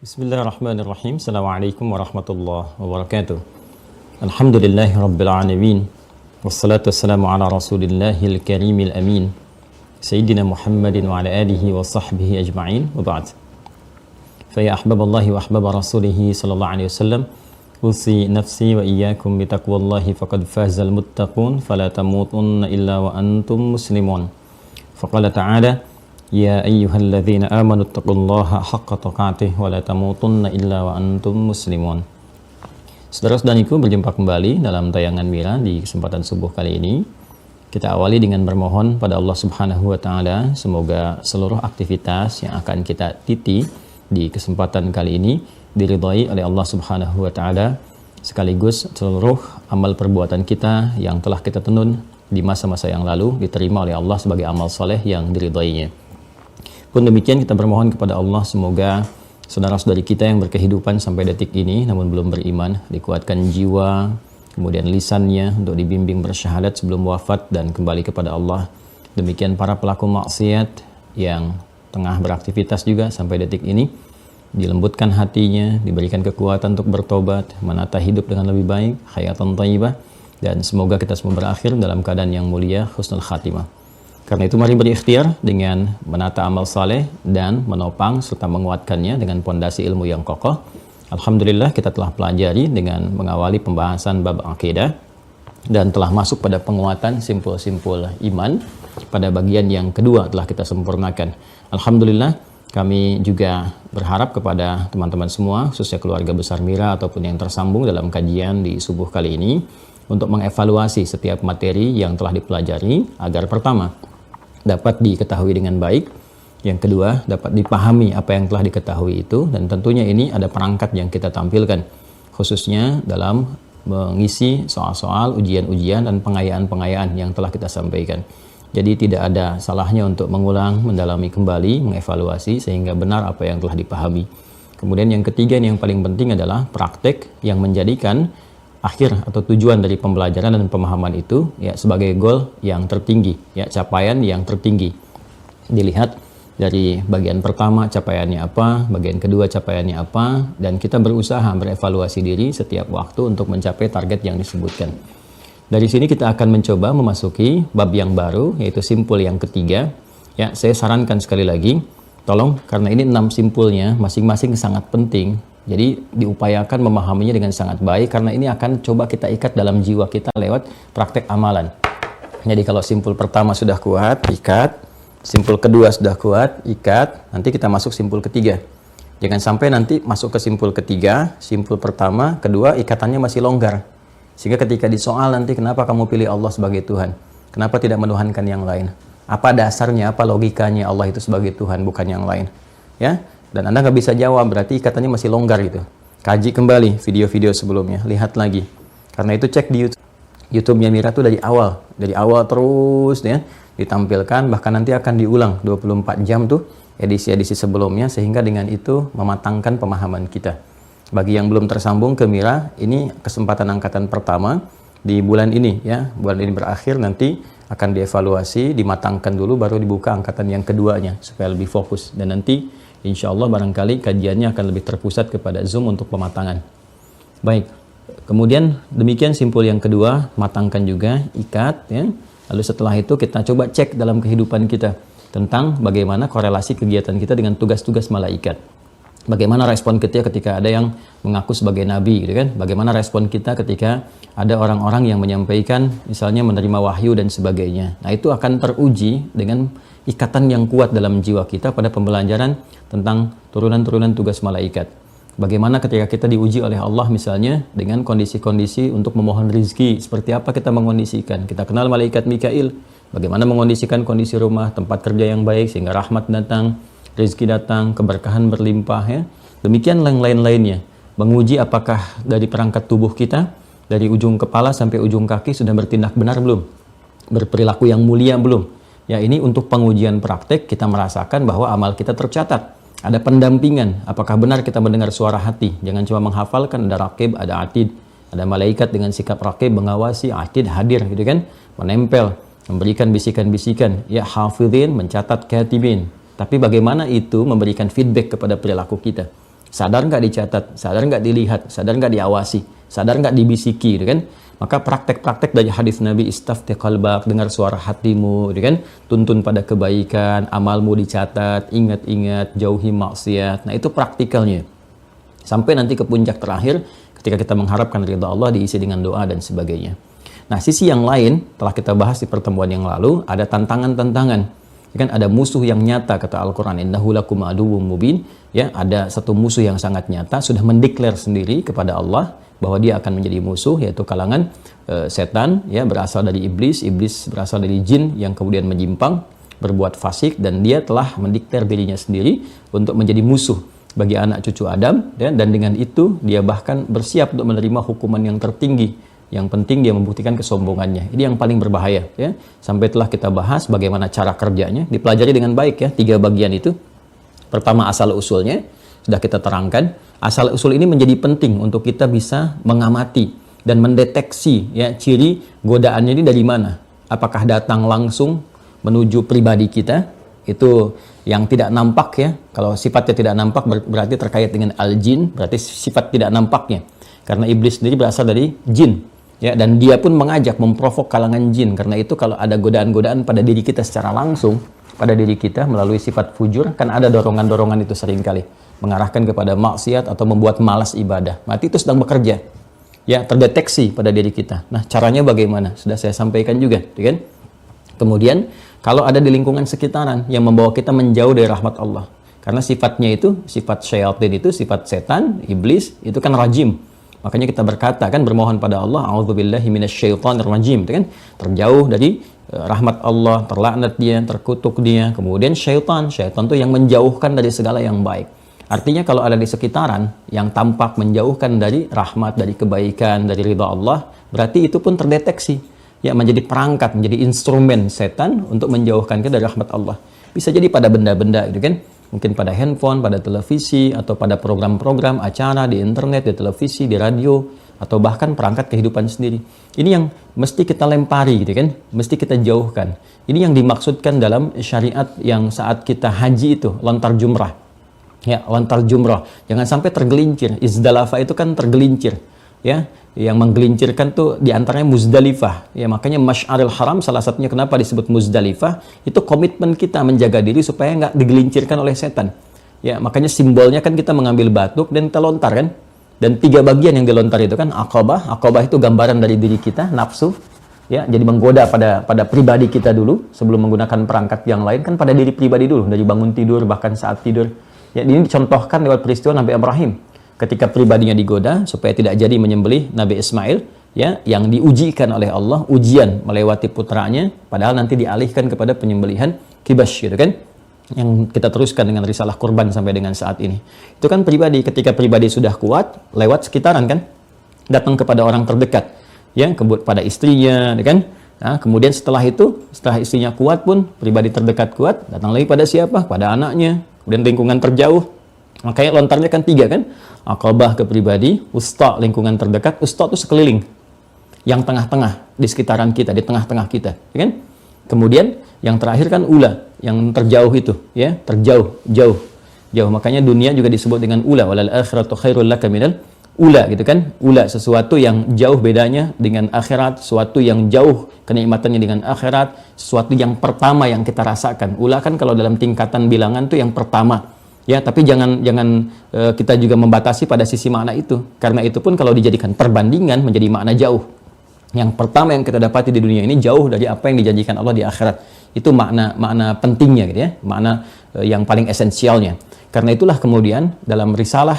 Bismillahirrahmanirrahim. Assalamualaikum warahmatullahi wabarakatuh. Alhamdulillahi rabbil alamin. Wassalatu wassalamu ala rasulillahil karimil amin. Sayyidina Muhammadin wa ala alihi wa sahbihi ajma'in. Wa ba'd. Faya ahbaballahi wa ahbaba rasulihi sallallahu alaihi wasallam. Usi nafsi wa iyyakum bitaqwallahi faqad fazal muttaqun. Fala tamutunna illa wa antum muslimun. Faqala ta'ala Ya ayyuhalladzina amanu taqullaha haqqa tuqatih wa la tamutunna illa wa antum muslimun. Saudara-saudariku, berjumpa kembali dalam tayangan Mira di kesempatan subuh kali ini. Kita awali dengan bermohon pada Allah Subhanahu wa taala semoga seluruh aktivitas yang akan kita titi di kesempatan kali ini diridhai oleh Allah Subhanahu wa taala, sekaligus seluruh amal perbuatan kita yang telah kita tenun di masa-masa yang lalu diterima oleh Allah sebagai amal soleh yang diridhainya. Pun demikian kita bermohon kepada Allah semoga saudara-saudari kita yang berkehidupan sampai detik ini namun belum beriman dikuatkan jiwa, kemudian lisannya untuk dibimbing bersyahadat sebelum wafat dan kembali kepada Allah. Demikian para pelaku maksiat yang tengah beraktivitas juga sampai detik ini dilembutkan hatinya, diberikan kekuatan untuk bertobat, menata hidup dengan lebih baik, hayatan thayyibah, dan semoga kita semua berakhir dalam keadaan yang mulia, husnul khatimah. Karena itu mari berikhtiar dengan menata amal saleh dan menopang serta menguatkannya dengan pondasi ilmu yang kokoh. Alhamdulillah kita telah pelajari dengan mengawali pembahasan bab akidah dan telah masuk pada penguatan simpul-simpul iman. Pada bagian yang kedua telah kita sempurnakan. Alhamdulillah kami juga berharap kepada teman-teman semua, khususnya keluarga besar Mira ataupun yang tersambung dalam kajian di subuh kali ini, untuk mengevaluasi setiap materi yang telah dipelajari agar pertama dapat diketahui dengan baik, yang kedua dapat dipahami apa yang telah diketahui itu, dan tentunya ini ada perangkat yang kita tampilkan khususnya dalam mengisi soal-soal, ujian-ujian dan pengayaan-pengayaan yang telah kita sampaikan. Jadi tidak ada salahnya untuk mengulang, mendalami kembali, mengevaluasi sehingga benar apa yang telah dipahami. Kemudian yang ketiga yang paling penting adalah praktek yang menjadikan akhir atau tujuan dari pembelajaran dan pemahaman itu ya sebagai goal yang tertinggi, ya capaian yang tertinggi. Dilihat dari bagian pertama capaiannya apa, bagian kedua capaiannya apa, dan kita berusaha berevaluasi diri setiap waktu untuk mencapai target yang disebutkan. Dari sini kita akan mencoba memasuki bab yang baru, yaitu simpul yang ketiga. Ya, saya sarankan sekali lagi, tolong karena ini 6 simpulnya masing-masing sangat penting. Jadi diupayakan memahaminya dengan sangat baik karena ini akan coba kita ikat dalam jiwa kita lewat praktek amalan. Jadi kalau simpul pertama sudah kuat, ikat. Simpul kedua sudah kuat, ikat. Nanti kita masuk simpul ketiga. Jangan sampai nanti masuk ke simpul ketiga, simpul pertama, kedua ikatannya masih longgar. Sehingga ketika disoal nanti kenapa kamu pilih Allah sebagai Tuhan? Kenapa tidak menuhankan yang lain? Apa dasarnya, apa logikanya Allah itu sebagai Tuhan bukan yang lain? Ya. Dan Anda nggak bisa jawab, berarti ikatannya masih longgar gitu. Kaji kembali video-video sebelumnya, lihat lagi. Karena itu cek di YouTube-nya Mira tuh dari awal terus ya ditampilkan, bahkan nanti akan diulang 24 jam tuh edisi-edisi sebelumnya, sehingga dengan itu mematangkan pemahaman kita. Bagi yang belum tersambung ke Mira, ini kesempatan angkatan pertama di bulan ini ya, bulan ini berakhir nanti akan dievaluasi, dimatangkan dulu, baru dibuka angkatan yang keduanya supaya lebih fokus, dan nanti insya Allah barangkali kajiannya akan lebih terpusat kepada Zoom untuk pematangan. Baik, kemudian demikian simpul yang kedua, matangkan juga, ikat ya. Lalu setelah itu kita coba cek dalam kehidupan kita tentang bagaimana korelasi kegiatan kita dengan tugas-tugas malaikat. Bagaimana respon kita ketika ada yang mengaku sebagai nabi gitu kan? Bagaimana respon kita ketika ada orang-orang yang menyampaikan misalnya menerima wahyu dan sebagainya. Nah, itu akan teruji dengan ikatan yang kuat dalam jiwa kita pada pembelajaran tentang turunan-turunan tugas malaikat. Bagaimana ketika kita diuji oleh Allah misalnya dengan kondisi-kondisi untuk memohon rizki, seperti apa kita mengondisikan. Kita kenal malaikat Mikail, bagaimana mengondisikan kondisi rumah, tempat kerja yang baik sehingga rahmat datang, rizki datang, keberkahan berlimpah ya. Demikian yang lain-lainnya. Menguji apakah dari perangkat tubuh kita, dari ujung kepala sampai ujung kaki sudah bertindak benar belum? Berperilaku yang mulia belum? Ya, ini untuk pengujian praktek kita merasakan bahwa amal kita tercatat. Ada pendampingan, apakah benar kita mendengar suara hati. Jangan cuma menghafalkan, ada raqib, ada atid. Ada malaikat dengan sikap raqib mengawasi, atid hadir gitu kan. Menempel, memberikan bisikan-bisikan. Ya hafidhin, mencatat katibin. Tapi bagaimana itu memberikan feedback kepada perilaku kita? Sadar nggak dicatat, sadar nggak dilihat, sadar nggak diawasi, sadar nggak dibisiki, gitu kan? Maka praktek-praktek dari hadis Nabi, istafti qalbak, dengar suara hatimu, gitu kan? Tuntun pada kebaikan, amalmu dicatat, ingat-ingat, jauhi maksiat. Nah, itu praktikalnya. Sampai nanti ke puncak terakhir, ketika kita mengharapkan ridha Allah diisi dengan doa dan sebagainya. Nah, sisi yang lain, telah kita bahas di pertemuan yang lalu, ada tantangan-tantangan. Kan ada musuh yang nyata, kata Al-Quran, innahu lakum aduwwum mubin. Ya, ada satu musuh yang sangat nyata, sudah mendeklar sendiri kepada Allah bahwa dia akan menjadi musuh, yaitu kalangan setan, ya, berasal dari iblis berasal dari jin yang kemudian menyimpang, berbuat fasik, dan dia telah mendeklar dirinya sendiri untuk menjadi musuh bagi anak cucu Adam, ya, dan dengan itu dia bahkan bersiap untuk menerima hukuman yang tertinggi. Yang penting dia membuktikan kesombongannya. Ini yang paling berbahaya, ya. Sampai telah kita bahas bagaimana cara kerjanya, dipelajari dengan baik, ya, 3 bagian itu. Pertama, asal usulnya sudah kita terangkan. Asal usul ini menjadi penting untuk kita bisa mengamati dan mendeteksi, ya, ciri godaannya ini dari mana. Apakah datang langsung menuju pribadi kita, itu yang tidak nampak, ya. Kalau sifatnya tidak nampak berarti terkait dengan al-jin, berarti sifat tidak nampaknya. Karena iblis sendiri berasal dari jin. Ya, dan dia pun mengajak, memprovok kalangan jin. Karena itu kalau ada godaan-godaan pada diri kita secara langsung, pada diri kita melalui sifat fujur, kan ada dorongan-dorongan itu seringkali mengarahkan kepada maksiat atau membuat malas ibadah. Berarti itu sedang bekerja. Ya, terdeteksi pada diri kita. Nah, caranya bagaimana? Sudah saya sampaikan juga, kan? Kemudian, kalau ada di lingkungan sekitaran yang membawa kita menjauh dari rahmat Allah. Karena sifatnya itu, sifat syaitan itu, sifat setan, iblis, itu kan rajim. Makanya kita berkata, kan, bermohon pada Allah, a'udzubillahi minasyaitonir rajim, kan? Terjauh dari rahmat Allah, terlaknat dia, terkutuk dia. Kemudian syaitan itu yang menjauhkan dari segala yang baik. Artinya kalau ada di sekitaran yang tampak menjauhkan dari rahmat, dari kebaikan, dari ridha Allah, berarti itu pun terdeteksi, ya, menjadi perangkat, menjadi instrumen setan untuk menjauhkan kita dari rahmat Allah. Bisa jadi pada benda-benda, gitu kan? Mungkin pada handphone, pada televisi, atau pada program-program acara di internet, di televisi, di radio, atau bahkan perangkat kehidupan sendiri. Ini yang mesti kita lempari, gitu kan? Mesti kita jauhkan. Ini yang dimaksudkan dalam syariat yang saat kita haji itu, lontar jumrah. Ya, lontar jumrah. Jangan sampai tergelincir. Izdalafa itu kan tergelincir. Ya, yang menggelincirkan tuh diantaranya Muzdalifah. Ya, makanya Masy'aril Haram salah satunya kenapa disebut Muzdalifah, itu komitmen kita menjaga diri supaya nggak digelincirkan oleh setan. Ya, makanya simbolnya kan kita mengambil batu dan kita lontar, kan. Dan 3 bagian yang dilontar itu kan Aqabah. Aqabah itu gambaran dari diri kita, nafsu. Ya, jadi menggoda pada pribadi kita dulu sebelum menggunakan perangkat yang lain, kan pada diri pribadi dulu, dari bangun tidur bahkan saat tidur. Ya, ini dicontohkan lewat peristiwa Nabi Ibrahim. Ketika pribadinya digoda supaya tidak jadi menyembelih Nabi Ismail, ya, yang diujikan oleh Allah, ujian melewati putranya, padahal nanti dialihkan kepada penyembelihan kibash, gitu kan, yang kita teruskan dengan risalah kurban sampai dengan saat ini. Itu kan pribadi, ketika pribadi sudah kuat, lewat sekitaran, kan, datang kepada orang terdekat, ya, kepada istrinya, kan. Nah, kemudian setelah itu, setelah istrinya kuat pun, pribadi terdekat kuat, datang lagi pada siapa? Pada anaknya, kemudian lingkungan terjauh. Makanya lontarnya kan 3, kan? Aqabah ke pribadi, usta lingkungan terdekat, usta itu sekeliling, yang tengah-tengah di sekitaran kita, di tengah-tengah kita, ya kan? Kemudian yang terakhir kan ula, yang terjauh itu, ya, terjauh, jauh. Makanya dunia juga disebut dengan ula, walal akhiratu khairul laka minal ula, gitu kan? Ula, sesuatu yang jauh bedanya dengan akhirat, sesuatu yang jauh kenikmatannya dengan akhirat, sesuatu yang pertama yang kita rasakan. Ula kan kalau dalam tingkatan bilangan tuh yang pertama. Ya, tapi jangan kita juga membatasi pada sisi makna itu. Karena itu pun kalau dijadikan perbandingan menjadi makna jauh. Yang pertama yang kita dapati di dunia ini jauh dari apa yang dijanjikan Allah di akhirat. Itu makna pentingnya, gitu ya. Makna yang paling esensialnya. Karena itulah kemudian dalam risalah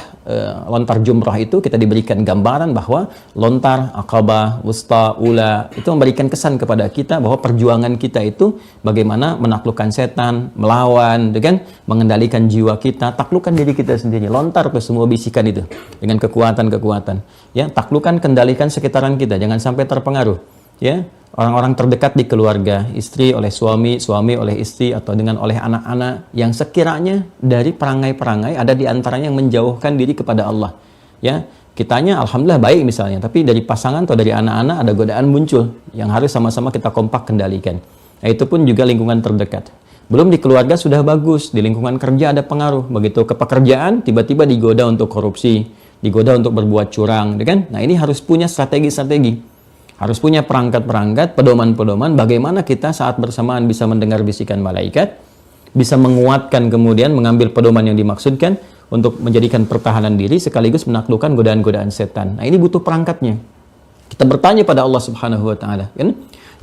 lontar jumrah itu kita diberikan gambaran bahwa lontar, Aqabah, wusta, ula itu memberikan kesan kepada kita bahwa perjuangan kita itu bagaimana menaklukkan setan, melawan, dengan mengendalikan jiwa kita, taklukkan diri kita sendiri, lontar ke semua bisikan itu dengan kekuatan-kekuatan. Ya, taklukkan, kendalikan sekitaran kita, jangan sampai terpengaruh. Ya, orang-orang terdekat di keluarga, istri oleh suami, suami oleh istri, atau dengan oleh anak-anak yang sekiranya dari perangai-perangai ada di antaranya yang menjauhkan diri kepada Allah. Ya, kitanya alhamdulillah baik misalnya, tapi dari pasangan atau dari anak-anak ada godaan muncul yang harus sama-sama kita kompak kendalikan. Nah, itu pun juga lingkungan terdekat. Belum di keluarga sudah bagus, di lingkungan kerja ada pengaruh. Begitu ke pekerjaan, tiba-tiba digoda untuk korupsi, digoda untuk berbuat curang, kan? Nah, ini harus punya strategi-strategi. Harus punya perangkat-perangkat, pedoman-pedoman bagaimana kita saat bersamaan bisa mendengar bisikan malaikat, bisa menguatkan kemudian mengambil pedoman yang dimaksudkan untuk menjadikan pertahanan diri sekaligus menaklukkan godaan-godaan setan. Nah, ini butuh perangkatnya. Kita bertanya pada Allah Subhanahu wa taala, kan?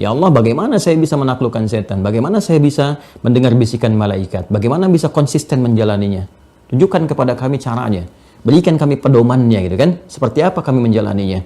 Ya Allah, bagaimana saya bisa menaklukkan setan? Bagaimana saya bisa mendengar bisikan malaikat? Bagaimana bisa konsisten menjalaninya? Tunjukkan kepada kami caranya. Berikan kami pedomannya, gitu kan? Seperti apa kami menjalaninya?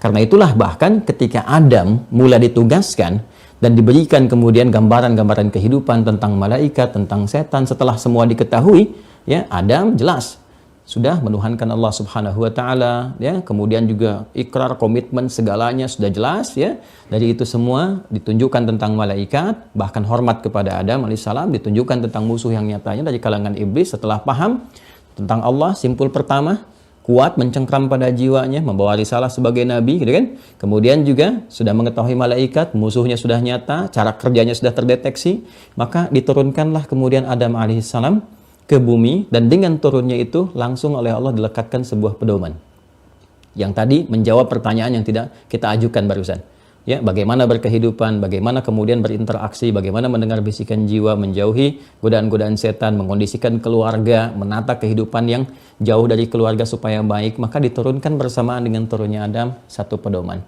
Karena itulah bahkan ketika Adam mulai ditugaskan dan diberikan kemudian gambaran-gambaran kehidupan tentang malaikat, tentang setan, setelah semua diketahui, ya, Adam jelas sudah menuhankan Allah Subhanahu wa taala, ya, kemudian juga ikrar, komitmen segalanya sudah jelas, ya. Dari itu semua ditunjukkan tentang malaikat, bahkan hormat kepada Adam alaihissalam, ditunjukkan tentang musuh yang nyatanya dari kalangan iblis. Setelah paham tentang Allah, simpul pertama, kuat mencengkram pada jiwanya, membawa risalah sebagai nabi, gitu kan. Kemudian juga sudah mengetahui malaikat, musuhnya sudah nyata, cara kerjanya sudah terdeteksi, maka diturunkanlah kemudian Adam alaihissalam ke bumi, dan dengan turunnya itu langsung oleh Allah dilekatkan sebuah pedoman yang tadi menjawab pertanyaan yang tidak kita ajukan barusan, ya, bagaimana berkehidupan, bagaimana kemudian berinteraksi, bagaimana mendengar bisikan jiwa, menjauhi godaan-godaan setan, mengkondisikan keluarga, menata kehidupan yang jauh dari keluarga supaya baik. Maka diturunkan bersamaan dengan turunnya Adam satu pedoman,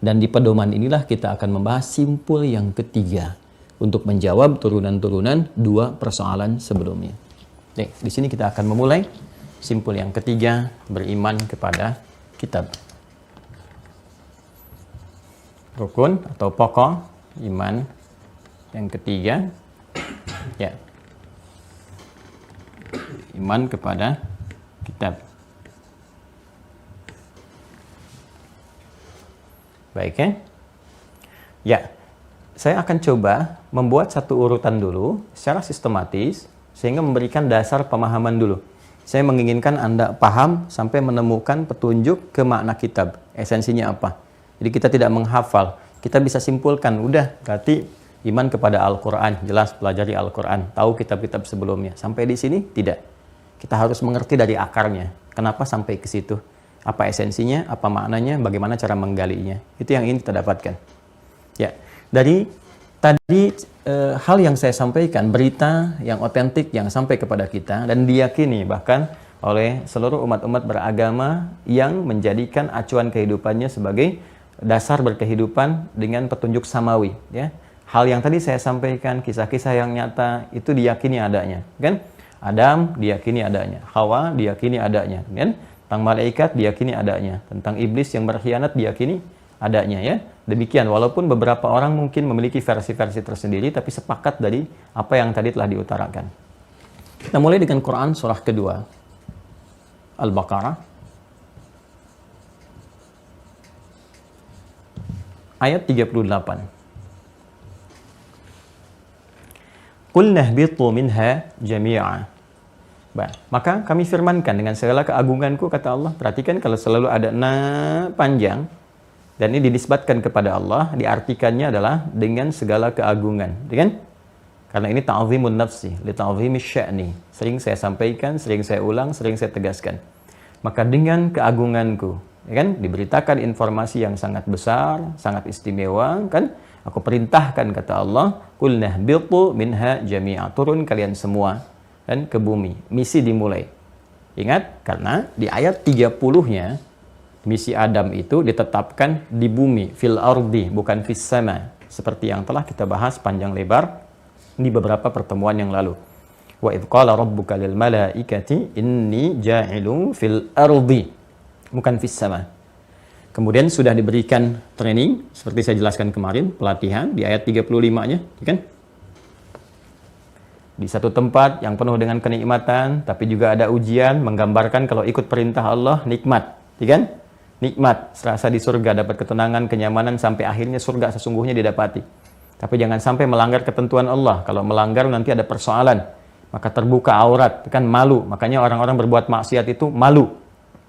dan di pedoman inilah kita akan membahas simpul yang ketiga untuk menjawab turunan-turunan dua persoalan sebelumnya. Nih, di sini kita akan memulai simpul yang ketiga, beriman kepada kitab. Rukun atau pokok iman yang ketiga, ya, iman kepada kitab. Baik, ya. Ya, saya akan coba membuat satu urutan dulu secara sistematis, sehingga memberikan dasar pemahaman dulu. Saya menginginkan Anda paham sampai menemukan petunjuk ke makna kitab. Esensinya apa? Jadi kita tidak menghafal. Kita bisa simpulkan, udah, berarti iman kepada Al-Quran. Jelas pelajari Al-Quran. Tahu kitab-kitab sebelumnya. Sampai di sini, tidak. Kita harus mengerti dari akarnya. Kenapa sampai ke situ? Apa esensinya? Apa maknanya? Bagaimana cara menggalinya? Itu yang ingin kita dapatkan. Ya, dari tadi hal yang saya sampaikan, berita yang otentik yang sampai kepada kita dan diyakini bahkan oleh seluruh umat-umat beragama yang menjadikan acuan kehidupannya sebagai dasar berkehidupan dengan petunjuk samawi, ya. Hal yang tadi saya sampaikan, kisah-kisah yang nyata itu diyakini adanya, kan? Adam diyakini adanya, Hawa diyakini adanya, kan? Tentang malaikat diyakini adanya, tentang iblis yang berkhianat diyakini adanya, ya. Demikian, walaupun beberapa orang mungkin memiliki versi-versi tersendiri, tapi sepakat dari apa yang tadi telah diutarakan. Kita mulai dengan Quran surah kedua, Al-Baqarah, ayat 38. Qul nahbitu minha jami'a. Maka kami firmankan dengan segala keagunganku, kata Allah. Perhatikan kalau selalu ada na panjang, dan ini dinisbatkan kepada Allah, diartikannya adalah dengan segala keagungan, kan? Karena ini ta'zimun nafsi, li ta'zimi sya'ni. Sering saya sampaikan, sering saya ulang, sering saya tegaskan. Maka dengan keagunganku, ya kan? Diberitakan informasi yang sangat besar, sangat istimewa, kan? Aku perintahkan, kata Allah, qul nahbitu minha jami'a. Turun kalian semua, dan ke bumi. Misi dimulai. Ingat, karena di ayat 30-nya misi Adam itu ditetapkan di bumi, fil ardi, bukan fis sama, seperti yang telah kita bahas panjang lebar di beberapa pertemuan yang lalu. Wa idz qala rabbuka lil malaikati inni ja'ilun fil ardi, bukan fis sama. Kemudian sudah diberikan training seperti saya jelaskan kemarin, pelatihan di ayat 35-nya, kan? Di satu tempat yang penuh dengan kenikmatan, tapi juga ada ujian, menggambarkan kalau ikut perintah Allah nikmat, kan? Nikmat, serasa di surga, dapat ketenangan, kenyamanan, sampai akhirnya surga sesungguhnya didapati. Tapi jangan sampai melanggar ketentuan Allah. Kalau melanggar nanti ada persoalan, maka terbuka aurat, kan? Malu. Makanya orang-orang berbuat maksiat itu malu,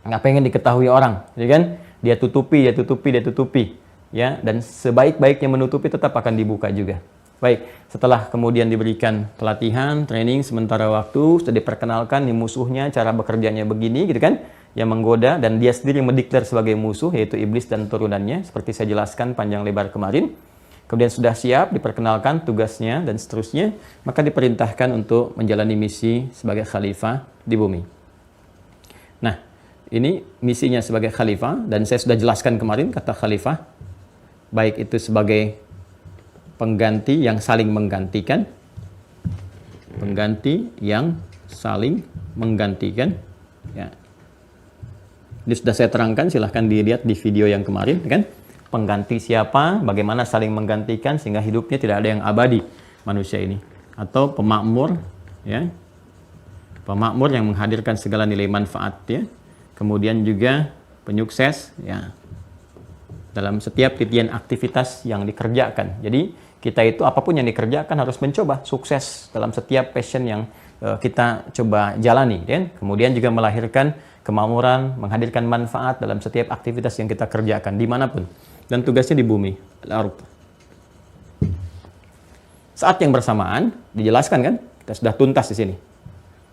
nggak pengen diketahui orang, ya kan? Dia tutupi, dia tutupi, dia tutupi, ya. Dan sebaik-baiknya menutupi tetap akan dibuka juga. Baik, setelah kemudian diberikan pelatihan, training sementara waktu, sudah diperkenalkan nih musuhnya, cara bekerjanya begini gitu kan, yang menggoda dan dia sendiri yang mendeklar sebagai musuh, yaitu iblis dan turunannya, seperti saya jelaskan panjang lebar kemarin. Kemudian sudah siap, diperkenalkan tugasnya dan seterusnya, maka diperintahkan untuk menjalani misi sebagai khalifah di bumi. Nah, ini misinya sebagai khalifah, dan saya sudah jelaskan kemarin kata khalifah, baik itu sebagai pengganti yang saling menggantikan, pengganti yang saling menggantikan. Ya. Ini sudah saya terangkan, silahkan dilihat di video yang kemarin, kan? Pengganti siapa, bagaimana saling menggantikan sehingga hidupnya tidak ada yang abadi manusia ini. Atau pemakmur, ya, pemakmur yang menghadirkan segala nilai manfaat, ya. Kemudian juga penyukses, ya, dalam setiap titian aktivitas yang dikerjakan. Jadi kita itu apapun yang dikerjakan harus mencoba sukses dalam setiap passion yang kita coba jalani, ya. Kemudian juga melahirkan kemakmuran, menghadirkan manfaat dalam setiap aktivitas yang kita kerjakan dimanapun, dan tugasnya di bumi, al-ardh. Saat yang bersamaan dijelaskan kan, kita sudah tuntas di sini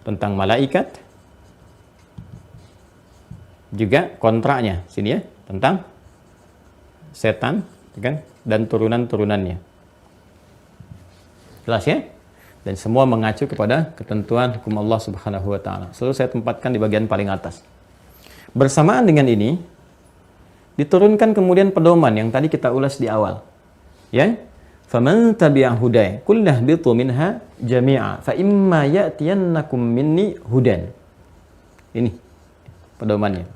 tentang malaikat, juga kontraknya sini ya, tentang setan, kan, dan turunan-turunannya. Jelas ya? Dan semua mengacu kepada ketentuan hukum Allah Subhanahu wa taala. Selalu saya tempatkan di bagian paling atas. Bersamaan dengan ini diturunkan kemudian pedoman yang tadi kita ulas di awal. Ya? Faman tabi'a hudaya kullah bitu minha jami'a fa imma ya'tiyannakum minni hudan. Ini pedomannya.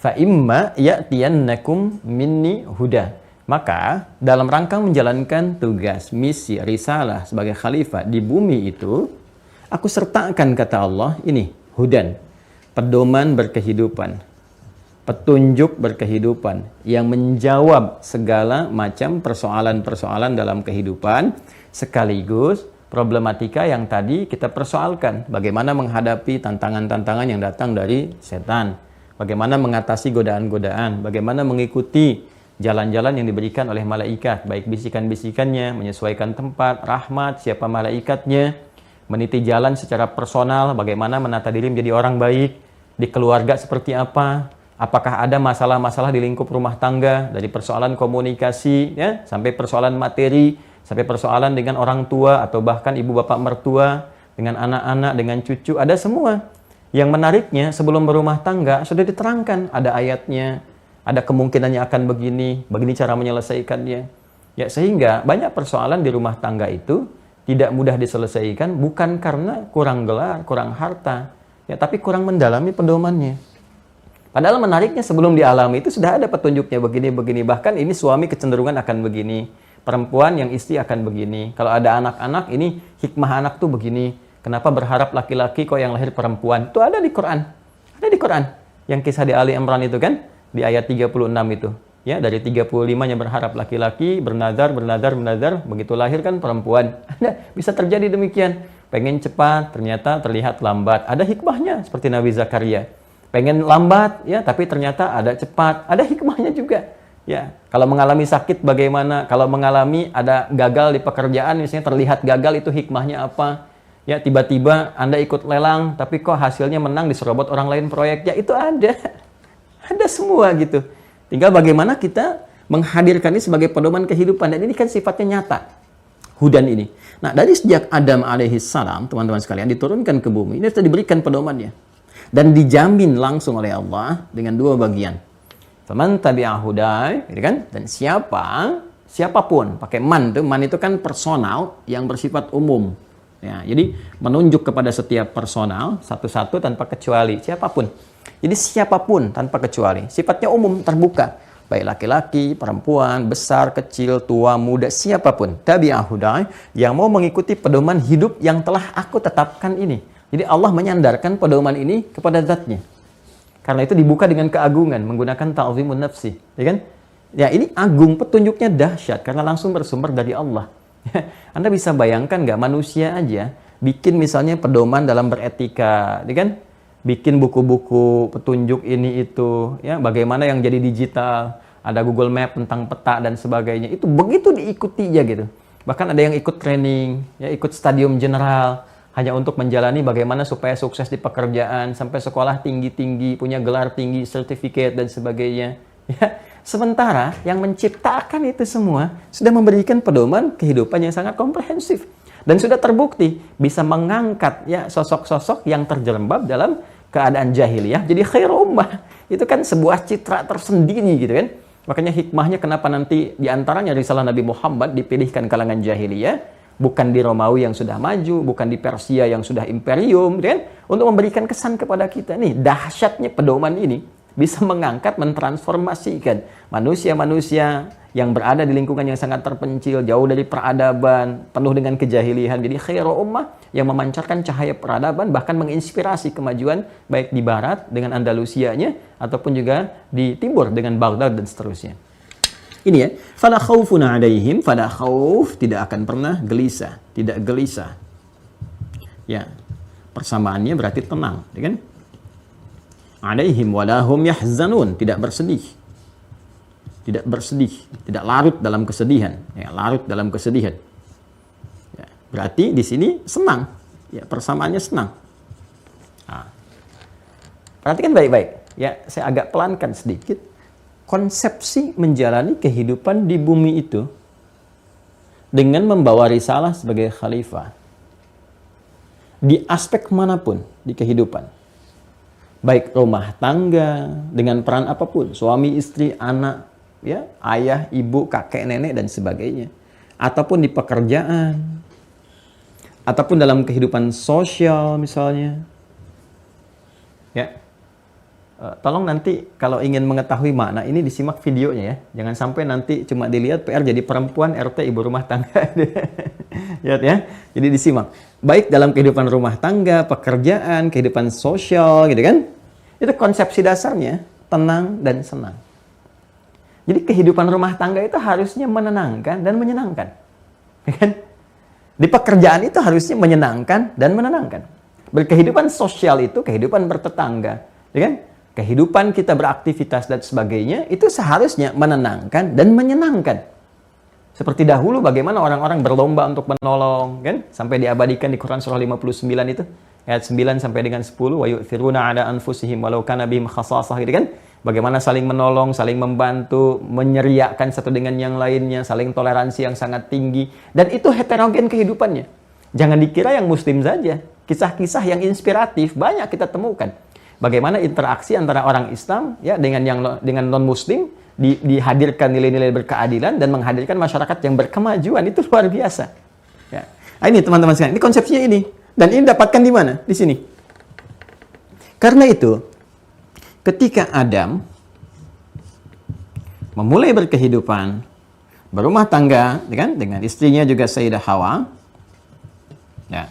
Fa imma ya'tiyannakum minni huda. Maka dalam rangka menjalankan tugas, misi, risalah sebagai khalifah di bumi itu, aku sertakan, kata Allah, ini hudan, pedoman berkehidupan, petunjuk berkehidupan yang menjawab segala macam persoalan-persoalan dalam kehidupan, sekaligus problematika yang tadi kita persoalkan, bagaimana menghadapi tantangan-tantangan yang datang dari setan, bagaimana mengatasi godaan-godaan, bagaimana mengikuti jalan-jalan yang diberikan oleh malaikat, baik bisikan-bisikannya, menyesuaikan tempat, rahmat, siapa malaikatnya, meniti jalan secara personal, bagaimana menata diri menjadi orang baik, di keluarga seperti apa, apakah ada masalah-masalah di lingkup rumah tangga, dari persoalan komunikasi, ya, sampai persoalan materi, sampai persoalan dengan orang tua, atau bahkan ibu bapak mertua, dengan anak-anak, dengan cucu, ada semua. Yang menariknya, sebelum berumah tangga, sudah diterangkan, ada ayatnya, ada kemungkinannya akan begini cara menyelesaikannya. Ya, sehingga banyak persoalan di rumah tangga itu tidak mudah diselesaikan bukan karena kurang gelar, kurang harta, ya, tapi kurang mendalami pedomannya. Padahal menariknya sebelum dialami itu sudah ada petunjuknya begini. Bahkan ini suami kecenderungan akan begini, perempuan yang istri akan begini. Kalau ada anak-anak, ini hikmah anak tuh begini. Kenapa berharap laki-laki kok yang lahir perempuan? Itu ada di Quran. Ada di Quran. Yang kisah di Ali Imran itu kan, di ayat 36 itu. Ya, dari 35-nya berharap laki-laki, bernazar, begitu lahir kan perempuan. Ada, bisa terjadi demikian. Pengen cepat, ternyata terlihat lambat. Ada hikmahnya, seperti Nabi Zakaria. Pengen lambat, ya, tapi ternyata ada cepat. Ada hikmahnya juga. Ya, kalau mengalami sakit bagaimana? Kalau mengalami ada gagal di pekerjaan, misalnya terlihat gagal, itu hikmahnya apa? Ya, tiba-tiba Anda ikut lelang, tapi kok hasilnya menang, diserobot orang lain proyeknya, itu ada. Ada semua gitu. Tinggal bagaimana kita menghadirkan ini sebagai pedoman kehidupan. Dan ini kan sifatnya nyata. Hudan ini. Nah, dari sejak Adam alaihissalam, teman-teman sekalian, diturunkan ke bumi. Ini sudah diberikan pedomannya. Dan dijamin langsung oleh Allah dengan dua bagian. Faman tabi'a hudaya, gitu kan? Dan siapapun, pakai man itu kan personal yang bersifat umum. Ya, jadi menunjuk kepada setiap personal, satu-satu tanpa kecuali, siapapun. Jadi siapapun tanpa kecuali, sifatnya umum, terbuka. Baik laki-laki, perempuan, besar, kecil, tua, muda, siapapun. Tabi'a hudaya, yang mau mengikuti pedoman hidup yang telah aku tetapkan ini. Jadi Allah menyandarkan pedoman ini kepada zatnya. Karena itu dibuka dengan keagungan, menggunakan ta'zimun nafsi. Ya kan? Ya, ini agung, petunjuknya dahsyat, karena langsung bersumber dari Allah. Anda bisa bayangkan nggak, manusia aja bikin misalnya pedoman dalam beretika, ya kan? Bikin buku-buku petunjuk ini itu, ya, bagaimana yang jadi digital, ada Google Map tentang peta dan sebagainya. Itu begitu diikuti ya gitu. Bahkan ada yang ikut training, ya ikut stadium general hanya untuk menjalani bagaimana supaya sukses di pekerjaan, sampai sekolah tinggi-tinggi, punya gelar tinggi, sertifikat dan sebagainya. Ya, sementara yang menciptakan itu semua sudah memberikan pedoman kehidupan yang sangat komprehensif dan sudah terbukti bisa mengangkat ya sosok-sosok yang terjerembab dalam keadaan jahiliyah jadi khairu ummah. Itu kan sebuah citra tersendiri gitu kan. Makanya hikmahnya kenapa nanti diantaranya risalah Nabi Muhammad dipilihkan kalangan jahiliyah, bukan di Romawi yang sudah maju, bukan di Persia yang sudah imperium, gitu kan? Untuk memberikan kesan kepada kita nih, dahsyatnya pedoman ini bisa mengangkat, mentransformasikan manusia-manusia yang berada di lingkungan yang sangat terpencil, jauh dari peradaban, penuh dengan kejahilian. Jadi khairu ummah yang memancarkan cahaya peradaban, bahkan menginspirasi kemajuan baik di barat dengan Andalusianya ataupun juga di timur dengan Baghdad dan seterusnya. Ini ya, fala khaufun 'alaihim, fala khauf, tidak akan pernah gelisah, tidak gelisah. Ya. Persamaannya berarti tenang, ya kan? 'Alaihim wala hum yahzanun, tidak bersedih. Tidak bersedih, tidak larut dalam kesedihan, ya, larut dalam kesedihan. Ya, berarti di sini senang, ya, persamaannya senang. Nah, perhatikan baik-baik, ya, saya agak pelankan sedikit. Konsepsi menjalani kehidupan di bumi itu dengan membawa risalah sebagai khalifah di aspek manapun di kehidupan, baik rumah tangga dengan peran apapun, suami, istri, anak, ya, ayah, ibu, kakek, nenek, dan sebagainya. Ataupun di pekerjaan. Ataupun dalam kehidupan sosial misalnya. Ya. Tolong nanti kalau ingin mengetahui makna ini disimak videonya ya. Jangan sampai nanti cuma dilihat PR jadi perempuan, RT, ibu rumah tangga. Lihat ya. Jadi disimak. Baik dalam kehidupan rumah tangga, pekerjaan, kehidupan sosial gitu kan. Itu konsepsi dasarnya tenang dan senang. Jadi kehidupan rumah tangga itu harusnya menenangkan dan menyenangkan. Ya kan? Di pekerjaan itu harusnya menyenangkan dan menenangkan. Berkehidupan sosial itu kehidupan bertetangga. Ya kan? Kehidupan kita beraktivitas dan sebagainya itu seharusnya menenangkan dan menyenangkan. Seperti dahulu bagaimana orang-orang berlomba untuk menolong, kan? Sampai diabadikan di Quran surah 59 itu. Ayat 9 sampai dengan 10. Wa yu'thiruna 'ala anfusihim walau kana bihim khasasah, gitu kan? Bagaimana saling menolong, saling membantu, menyeriakan satu dengan yang lainnya, saling toleransi yang sangat tinggi. Dan itu heterogen kehidupannya. Jangan dikira yang muslim saja. Kisah-kisah yang inspiratif banyak kita temukan. Bagaimana interaksi antara orang Islam ya dengan non-muslim dihadirkan nilai-nilai berkeadilan dan menghadirkan masyarakat yang berkemajuan. Itu luar biasa. Ya. Nah, ini teman-teman sekalian, ini konsepsinya ini. Dan ini dapatkan di mana? Di sini. Karena itu, ketika Adam memulai berkehidupan, berumah tangga, kan, dengan istrinya juga Sayyidah Hawa, ya,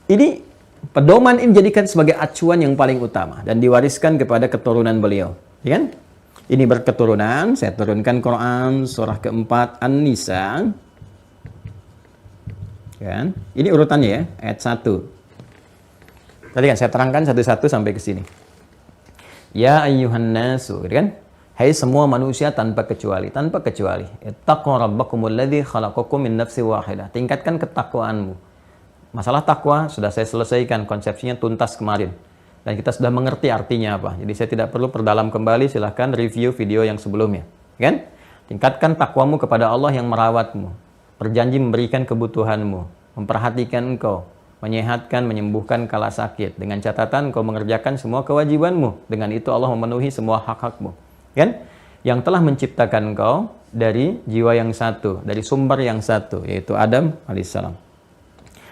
ini pedoman ini dijadikan sebagai acuan yang paling utama dan diwariskan kepada keturunan beliau, ya kan? Ini berketurunan, saya turunkan Quran surah keempat An-Nisa, kan? Ini urutannya ya, ayat 1. Tadi kan saya terangkan satu-satu sampai ke sini. Ya ayyuhan nasu, gitu kan? Hai semua manusia tanpa kecuali, ittaqu rabbakumul ladzi khalaqakum min nafsin wahidah. Tingkatkan ketakwaanmu. Masalah takwa sudah saya selesaikan, konsepsinya tuntas kemarin. Dan kita sudah mengerti artinya apa. Jadi saya tidak perlu perdalam kembali, silahkan review video yang sebelumnya. Kan? Tingkatkan takwamu kepada Allah yang merawatmu. Berjanji memberikan kebutuhanmu, memperhatikan engkau, menyehatkan, menyembuhkan kala sakit. Dengan catatan kau mengerjakan semua kewajibanmu. Dengan itu Allah memenuhi semua hak-hakmu. Kan? Yang telah menciptakan engkau dari jiwa yang satu, dari sumber yang satu, yaitu Adam alaihissalam.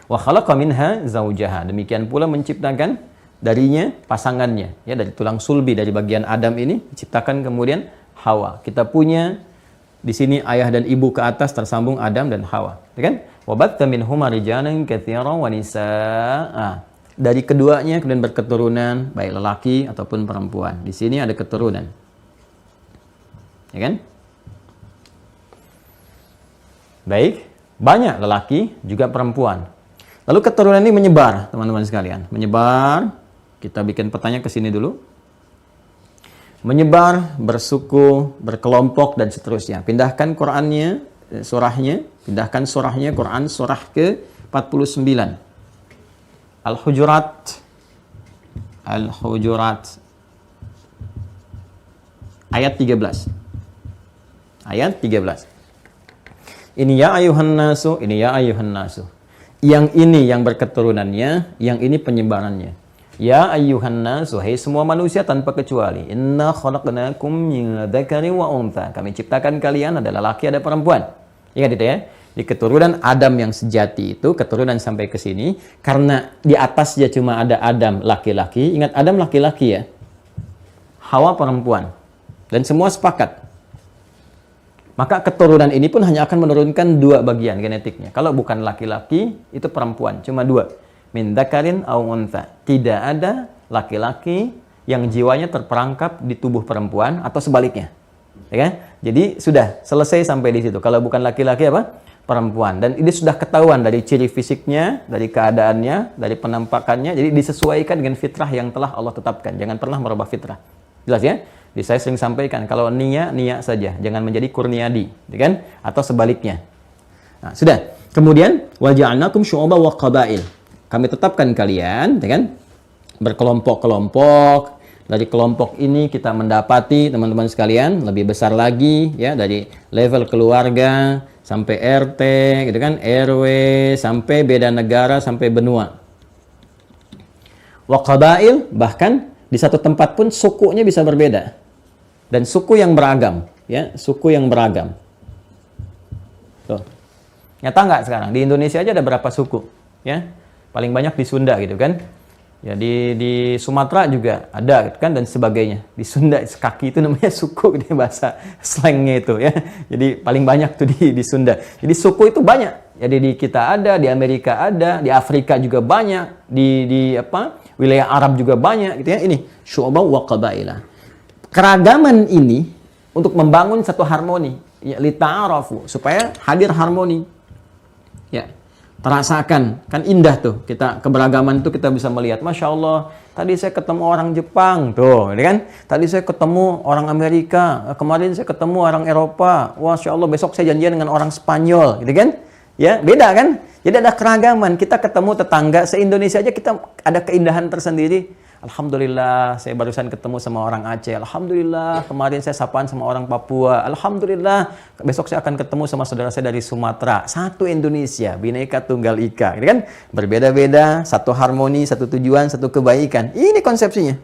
Wa khalaqa minha zaujaha. Demikian pula menciptakan darinya pasangannya, ya, dari tulang sulbi dari bagian Adam ini diciptakan kemudian Hawa. Kita punya di sini ayah dan ibu ke atas tersambung Adam dan Hawa, ya kan? Wa batta minhuma rijalan katsiran wa nisaa. Dari keduanya kemudian berketurunan baik lelaki ataupun perempuan. Di sini ada keturunan. Ya kan? Baik, banyak lelaki juga perempuan. Lalu keturunan ini menyebar, teman-teman sekalian. Menyebar. Kita bikin petanya ke sini dulu. menyebar, bersuku, berkelompok dan seterusnya. Pindahkan Qur'annya, pindahkan surahnya Quran surah ke-49. Al-Hujurat ayat 13. Ayat 13. Ini ya ayuhan nasu, ini ya ayuhan nasu. Yang ini yang berketurunannya, yang ini penyebarannya. Ya ayyuhan nas, wahai semua manusia tanpa kecuali. Inna khalaqnakum min dzakarin wa untha. Kami ciptakan kalian ada laki ada perempuan. Ingat itu ya. Di keturunan Adam yang sejati itu, keturunan sampai ke sini, karena di atasnya cuma ada Adam laki-laki. Ingat Adam laki-laki ya. Hawa perempuan. Dan semua sepakat. Maka keturunan ini pun hanya akan menurunkan 2 bagian genetiknya. Kalau bukan laki-laki, itu perempuan, cuma 2. Min dzakarin aw untha. Tidak ada laki-laki yang jiwanya terperangkap di tubuh perempuan atau sebaliknya. Ya kan? Jadi sudah selesai sampai di situ. Kalau bukan laki-laki apa? Perempuan. Dan ini sudah ketahuan dari ciri fisiknya, dari keadaannya, dari penampakannya. Jadi disesuaikan dengan fitrah yang telah Allah tetapkan. Jangan pernah merubah fitrah. Jelas ya? Jadi saya sering sampaikan kalau nia saja, jangan menjadi kurniadi, ya kan? Atau sebaliknya. Nah, sudah. Kemudian waja'alnakum syu'uban wa qabail. Kami tetapkan kalian, ya kan, berkelompok-kelompok. Dari kelompok ini kita mendapati teman-teman sekalian lebih besar lagi, ya, dari level keluarga sampai RT, gitu kan, RW, sampai beda negara, sampai benua. Wa qabail, bahkan di satu tempat pun sukunya bisa berbeda dan suku yang beragam, ya, suku yang beragam. Tuh. Nyata nggak sekarang di Indonesia aja ada berapa suku, ya? Paling banyak di Sunda gitu kan. Ya di Sumatera juga ada gitu kan dan sebagainya. Di Sunda kaki itu namanya suku gitu, bahasa slangnya itu ya. Jadi paling banyak tuh di Sunda. Jadi suku itu banyak. Jadi di kita ada, di Amerika ada, di Afrika juga banyak, di wilayah Arab juga banyak gitu ya. Ini syu'uban wa qabaila. Keragaman ini untuk membangun satu harmoni, ya, lita'arafu, supaya hadir harmoni. Ya. Terasakan, kan indah tuh, kita keberagaman tuh kita bisa melihat, Masya Allah, tadi saya ketemu orang Jepang, tuh, kan? Tadi saya ketemu orang Amerika, kemarin saya ketemu orang Eropa, Masya Allah, besok saya janjian dengan orang Spanyol, gitu kan? Ya, beda kan? Jadi ada keragaman, kita ketemu tetangga, se-Indonesia aja kita ada keindahan tersendiri. Alhamdulillah, saya barusan ketemu sama orang Aceh. Alhamdulillah, kemarin saya sapaan sama orang Papua. Alhamdulillah, besok saya akan ketemu sama saudara saya dari Sumatera. Satu Indonesia, Bhinneka Tunggal Ika. Gitu kan? Berbeda-beda, satu harmoni, satu tujuan, satu kebaikan. Ini konsepsinya.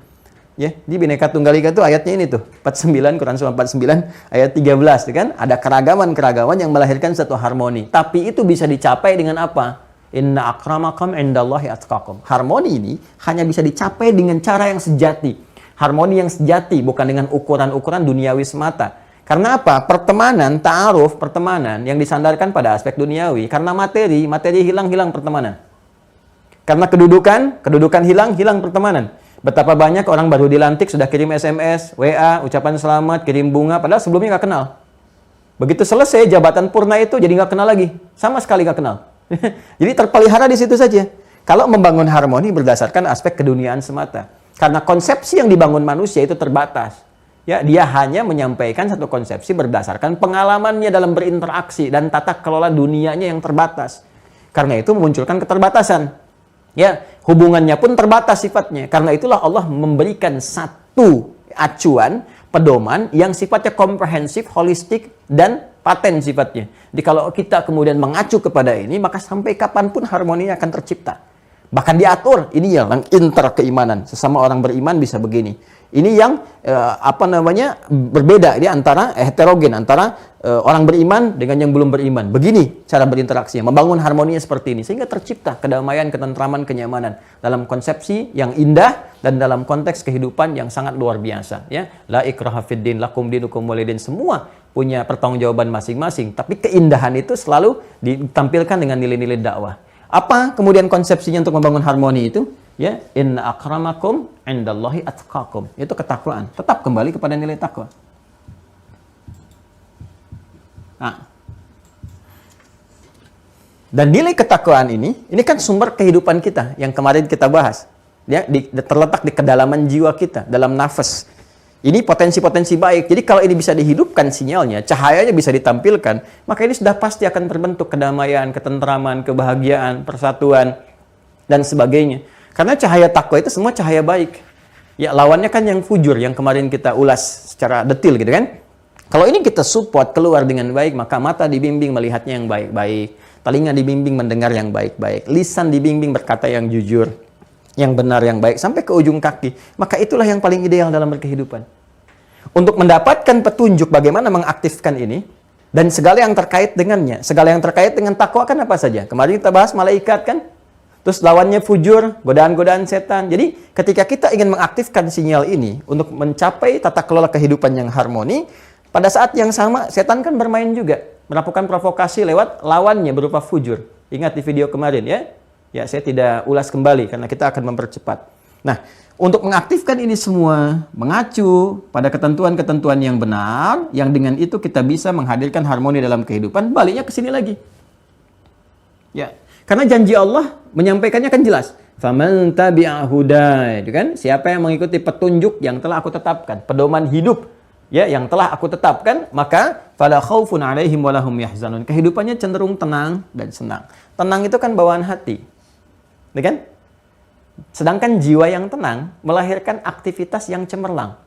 Ya, di Bhinneka Tunggal Ika itu ayatnya ini tuh, 49, Quran surah 49, ayat 13. Gitu kan? Ada keragaman-keragaman yang melahirkan satu harmoni. Tapi itu bisa dicapai dengan apa? Inna akramakum indallahi atqakum. Harmoni ini hanya bisa dicapai dengan cara yang sejati. Harmoni yang sejati, bukan dengan ukuran-ukuran duniawi semata. Karena apa? Pertemanan, ta'aruf, pertemanan yang disandarkan pada aspek duniawi. Karena materi hilang pertemanan. Karena kedudukan hilang pertemanan. Betapa banyak orang baru dilantik sudah kirim SMS, WA, ucapan selamat, kirim bunga, padahal sebelumnya nggak kenal. Begitu selesai jabatan purna itu jadi nggak kenal lagi. Sama sekali nggak kenal. Jadi terpelihara di situ saja. Kalau membangun harmoni berdasarkan aspek keduniaan semata. Karena konsepsi yang dibangun manusia itu terbatas. Ya, dia hanya menyampaikan satu konsepsi berdasarkan pengalamannya dalam berinteraksi dan tata kelola dunianya yang terbatas. Karena itu memunculkan keterbatasan. Ya, hubungannya pun terbatas sifatnya. Karena itulah Allah memberikan satu acuan, pedoman yang sifatnya komprehensif, holistik, dan paten sifatnya. Jadi kalau kita kemudian mengacu kepada ini, maka sampai kapanpun harmoni akan tercipta. Bahkan diatur, ini yang inter keimanan. Sesama orang beriman bisa begini. Ini yang berbeda ini antara heterogen antara orang beriman dengan yang belum beriman. Begini cara berinteraksinya, membangun harmoninya seperti ini sehingga tercipta kedamaian, ketentraman, kenyamanan dalam konsepsi yang indah dan dalam konteks kehidupan yang sangat luar biasa, ya. La ikraha fiddin, lakum dinukum walidin, semua punya pertanggungjawaban masing-masing, tapi keindahan itu selalu ditampilkan dengan nilai-nilai dakwah. Apa kemudian konsepsinya untuk membangun harmoni itu? Ya, inna akramakum indallahi atqakum. Itu ketakwaan. Tetap kembali kepada nilai takwa. Nah. Dan nilai ketakwaan ini kan sumber kehidupan kita yang kemarin kita bahas. Ya, terletak di kedalaman jiwa kita, dalam nafas. Ini potensi-potensi baik. Jadi kalau ini bisa dihidupkan sinyalnya, cahayanya bisa ditampilkan, maka ini sudah pasti akan terbentuk kedamaian, ketentraman, kebahagiaan, persatuan, dan sebagainya. Karena cahaya takwa itu semua cahaya baik. Ya, lawannya kan yang fujur, yang kemarin kita ulas secara detil gitu kan. Kalau ini kita support keluar dengan baik, maka mata dibimbing melihatnya yang baik-baik, telinga dibimbing mendengar yang baik-baik, lisan dibimbing berkata yang jujur, yang benar, yang baik, sampai ke ujung kaki. Maka itulah yang paling ideal dalam berkehidupan. Untuk mendapatkan petunjuk bagaimana mengaktifkan ini, dan segala yang terkait dengannya. Segala yang terkait dengan takwa kan apa saja? Kemarin kita bahas malaikat kan? Terus lawannya fujur, godaan-godaan setan. Jadi ketika kita ingin mengaktifkan sinyal ini untuk mencapai tata kelola kehidupan yang harmoni, pada saat yang sama setan kan bermain juga. Melakukan provokasi lewat lawannya berupa fujur. Ingat di video kemarin ya? Ya, saya tidak ulas kembali karena kita akan mempercepat. Nah, untuk mengaktifkan ini semua, mengacu pada ketentuan-ketentuan yang benar, yang dengan itu kita bisa menghadirkan harmoni dalam kehidupan, baliknya ke sini lagi. Ya, karena janji Allah menyampaikannya kan jelas. Faman tabi'a hudaya, itu kan? Siapa yang mengikuti petunjuk yang telah aku tetapkan, pedoman hidup ya yang telah aku tetapkan, maka fala khaufun 'alaihim wa lahum yahzanun. Kehidupannya cenderung tenang dan senang. Tenang itu kan bawaan hati. Ya kan? Sedangkan jiwa yang tenang melahirkan aktivitas yang cemerlang.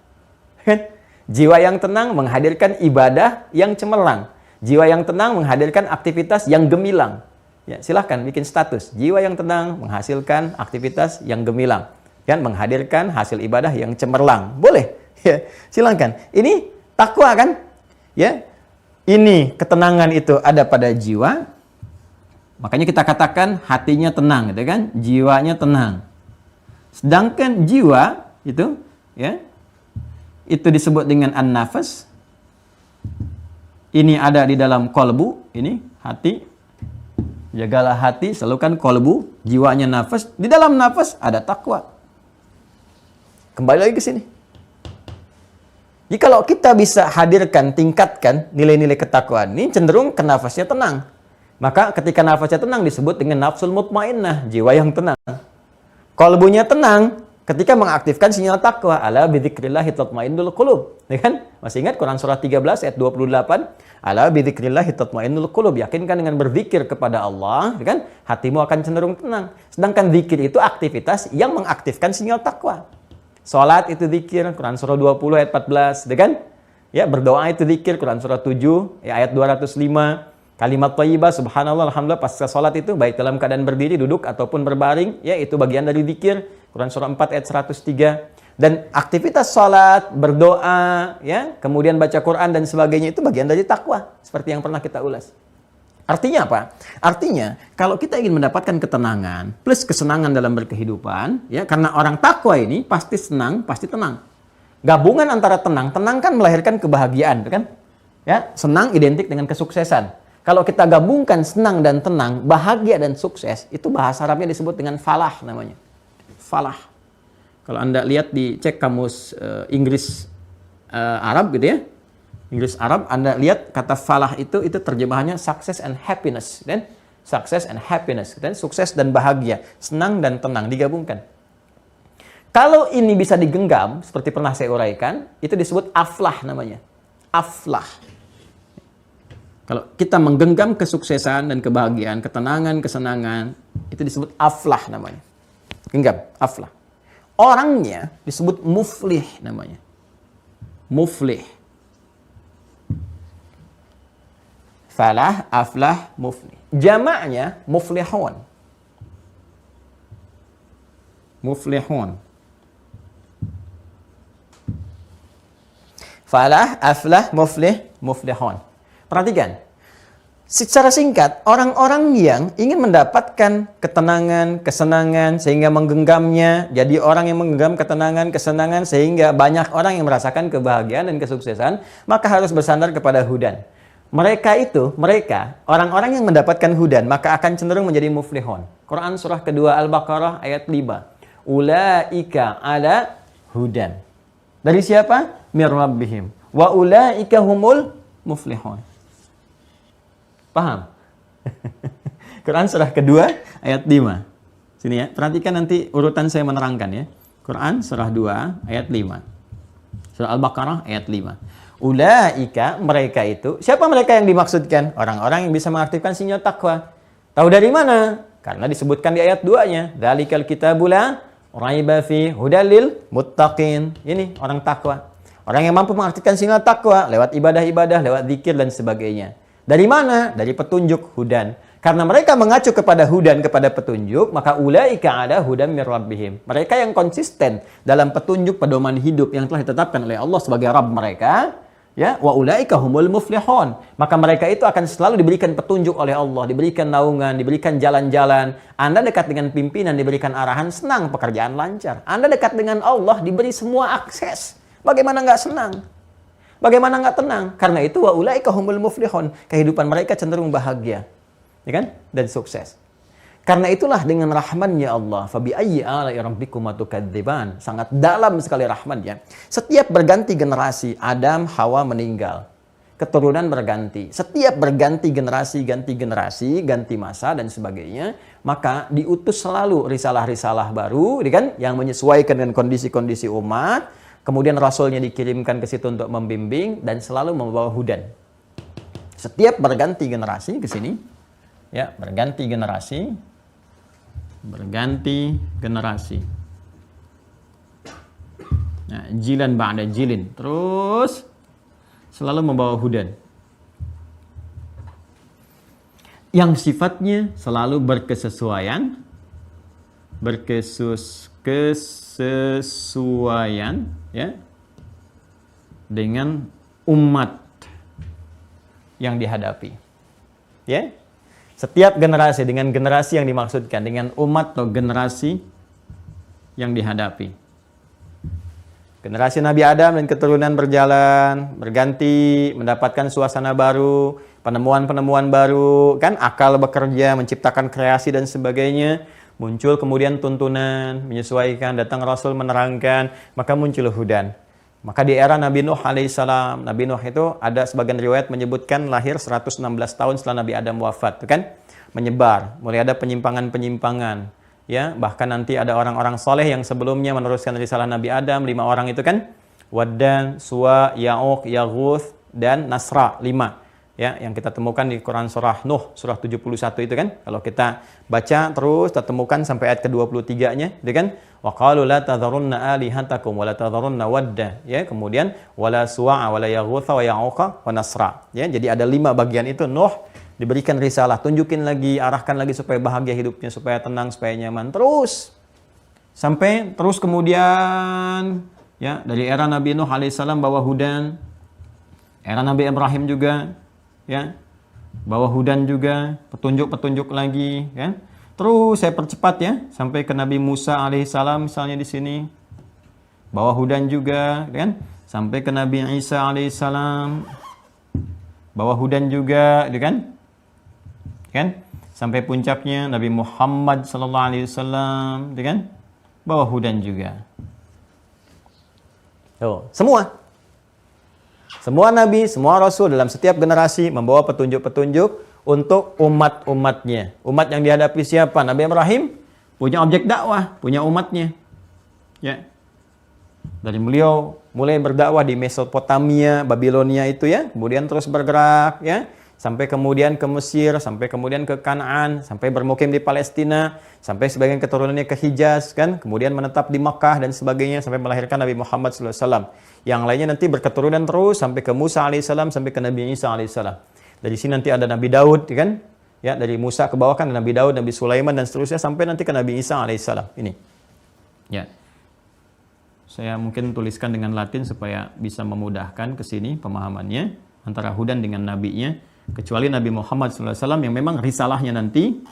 Kan? Jiwa yang tenang menghadirkan ibadah yang cemerlang. Jiwa yang tenang menghadirkan aktivitas yang gemilang. Ya, silahkan bikin status. Jiwa yang tenang menghasilkan aktivitas yang gemilang. Kan? Menghadirkan hasil ibadah yang cemerlang. Boleh. Ya, silahkan. Ini takwa kan? Ya. Ini ketenangan itu ada pada jiwa. Makanya kita katakan hatinya tenang, gitu kan? Jiwanya tenang. Sedangkan jiwa itu, ya, itu disebut dengan an-nafas. Ini ada di dalam kolbu, ini hati. Jagalah hati, selalu kan kolbu, jiwanya nafas. Di dalam nafas ada takwa. Kembali lagi ke sini. Jadi kalau kita bisa hadirkan, tingkatkan nilai-nilai ketakwaan ini, cenderung ke nafasnya tenang. Maka ketika nafasnya tenang disebut dengan nafsul mutmainnah, jiwa yang tenang. Qalbunya tenang ketika mengaktifkan sinyal takwa. Ala bidzikrillahi tatmainnul qulub. Ya kan? Masih ingat Quran surah 13 ayat 28? Ala bidzikrillahi tatmainnul qulub. Yakinkan dengan berzikir kepada Allah, ya kan? Hatimu akan cenderung tenang. Sedangkan zikir itu aktivitas yang mengaktifkan sinyal takwa. Salat itu zikir, Quran surah 20 ayat 14, ya kan? Ya, berdoa itu zikir, Quran surah 7 ya, ayat 205. Kalimat thayyibah, subhanallah, alhamdulillah, pasca salat itu, baik dalam keadaan berdiri, duduk, ataupun berbaring, ya itu bagian dari zikir, Quran surah 4 ayat 103. Dan aktivitas salat, berdoa, ya, kemudian baca Quran dan sebagainya, itu bagian dari takwa, seperti yang pernah kita ulas. Artinya apa? Artinya, kalau kita ingin mendapatkan ketenangan, plus kesenangan dalam berkehidupan, ya, karena orang takwa ini pasti senang, pasti tenang. Gabungan antara tenang kan melahirkan kebahagiaan, kan? Ya, senang identik dengan kesuksesan. Kalau kita gabungkan senang dan tenang, bahagia dan sukses, itu bahasa Arabnya disebut dengan falah namanya. Falah. Kalau Anda lihat cek kamus Inggris Arab gitu ya. Inggris Arab, Anda lihat kata falah itu terjemahannya success and happiness, kan? Success and happiness, kan? Sukses dan bahagia, senang dan tenang digabungkan. Kalau ini bisa digenggam, seperti pernah saya uraikan, itu disebut aflah namanya. Aflah. Kalau kita menggenggam kesuksesan dan kebahagiaan, ketenangan, kesenangan, itu disebut aflah namanya. Genggam, aflah. Orangnya disebut muflih namanya. Muflih. Falah, aflah, muflih. Jamaknya muflihun. Muflihun. Falah, aflah, muflih, muflihun. Perhatikan, secara singkat, orang-orang yang ingin mendapatkan ketenangan, kesenangan, sehingga menggenggamnya, jadi orang yang menggenggam ketenangan, kesenangan, sehingga banyak orang yang merasakan kebahagiaan dan kesuksesan, maka harus bersandar kepada hudan. Mereka, orang-orang yang mendapatkan hudan, maka akan cenderung menjadi muflihun. Quran surah kedua Al-Baqarah ayat 5. Ulaika ala hudan. Dari siapa? Mir rabbihim. Wa ulaika humul muflihun. Paham? Quran surah kedua ayat 5. Sini ya, perhatikan nanti urutan saya menerangkan ya. Quran surah 2 ayat 5. Surah Al-Baqarah ayat 5. Ulaika, mereka itu, siapa mereka yang dimaksudkan? Orang-orang yang bisa mengaktifkan sinyal takwa. Tahu dari mana? Karena disebutkan di ayat 2-nya. Dzalikal kitabul la raiba fi hudal lil muttaqin. Ini orang takwa. Orang yang mampu mengaktifkan sinyal takwa lewat ibadah-ibadah, lewat zikir dan sebagainya. Dari mana? Dari petunjuk hudan. Karena mereka mengacu kepada hudan, kepada petunjuk, maka ulaika ada hudan mir rabbihim. Mereka yang konsisten dalam petunjuk pedoman hidup yang telah ditetapkan oleh Allah sebagai Rabb mereka, ya, wa ulaika humul muflihun. Maka mereka itu akan selalu diberikan petunjuk oleh Allah, diberikan naungan, diberikan jalan-jalan. Anda dekat dengan pimpinan, diberikan arahan, senang, pekerjaan lancar. Anda dekat dengan Allah, diberi semua akses. Bagaimana nggak senang? Bagaimana nggak tenang? Karena itu wa ulaika humul muflihun. Kehidupan mereka cenderung bahagia. Ya kan? Dan sukses. Karena itulah dengan rahman-Nya Allah, fabi ayyi ala'i rabbikuma tukadziban, sangat dalam sekali rahman-Nya. Setiap berganti generasi, Adam, Hawa meninggal. Keturunan berganti. Setiap berganti generasi, ganti masa dan sebagainya, maka diutus selalu risalah-risalah baru, ya kan? Yang menyesuaikan dengan kondisi-kondisi umat. Kemudian rasulnya dikirimkan ke situ untuk membimbing dan selalu membawa hudan. Setiap berganti generasi ke sini, ya, berganti generasi. Nah, jilan ba'da jilin. Terus selalu membawa hudan. Yang sifatnya selalu berkesesuaian, ya, dengan umat yang dihadapi. Ya. Setiap generasi dengan generasi yang dimaksudkan, dengan umat atau generasi yang dihadapi. Generasi Nabi Adam dan keturunan berjalan, berganti, mendapatkan suasana baru, penemuan-penemuan baru, kan akal bekerja, menciptakan kreasi dan sebagainya. Muncul kemudian tuntunan, menyesuaikan, datang Rasul menerangkan, maka muncul hudan. Maka di era Nabi Nuh alaihissalam, Nabi Nuh itu ada sebagian riwayat menyebutkan lahir 116 tahun setelah Nabi Adam wafat, kan? Menyebar, mulai ada penyimpangan-penyimpangan, ya. Bahkan nanti ada orang-orang soleh yang sebelumnya meneruskan risalah Nabi Adam, 5 orang itu kan? Waddan, Suwa, Ya'uq, Yaghuth, dan Nasra, 5. Ya, yang kita temukan di Quran surah Nuh, surah 71 itu kan. Kalau kita baca terus, kita temukan sampai ayat ke-23-nya, gitu kan? Wa qalu la tadharunna alihatakum wa la tadharunna wadda. Ya, kemudian wala suwa'a wa la yaghutha wa ya'uqa wa nasra. Ya, jadi ada 5 bagian itu. Nuh diberikan risalah, tunjukin lagi, arahkan lagi supaya bahagia hidupnya, supaya tenang, supaya nyaman. Terus sampai terus kemudian, ya, dari era Nabi Nuh alaihissalam bawa hudan. Era Nabi Ibrahim juga, ya, bawa hudan juga, petunjuk-petunjuk lagi, kan? Terus saya percepat ya, sampai ke Nabi Musa alaihissalam misalnya di sini, bawa hudan juga, kan? Sampai ke Nabi Isa alaihissalam, bawa hudan juga, kan? Sampai puncaknya Nabi Muhammad sallallahu alaihi wasallam, kan? Bawa hudan juga. Tuh, semua nabi, semua rasul dalam setiap generasi membawa petunjuk-petunjuk untuk umat-umatnya. Umat yang dihadapi siapa? Nabi Ibrahim punya objek dakwah, punya umatnya. Ya. Dari beliau mulai berdakwah di Mesopotamia, Babilonia itu ya, kemudian terus bergerak ya, sampai kemudian ke Mesir, sampai kemudian ke Kanaan, sampai bermukim di Palestina, sampai sebagian keturunannya ke Hijaz kan, kemudian menetap di Makkah dan sebagainya sampai melahirkan Nabi Muhammad SAW. Yang lainnya nanti berketurunan terus sampai ke Musa alaihissalam, sampai ke Nabi Isa alaihissalam. Dari sini nanti ada Nabi Daud, kan? Ya, dari Musa ke bawah kan Nabi Daud, Nabi Sulaiman dan seterusnya sampai nanti ke Nabi Isa alaihissalam. Ini. Ya. Saya mungkin tuliskan dengan Latin supaya bisa memudahkan ke sini pemahamannya antara hudan dengan nabinya, kecuali Nabi Muhammad SAW yang memang risalahnya nanti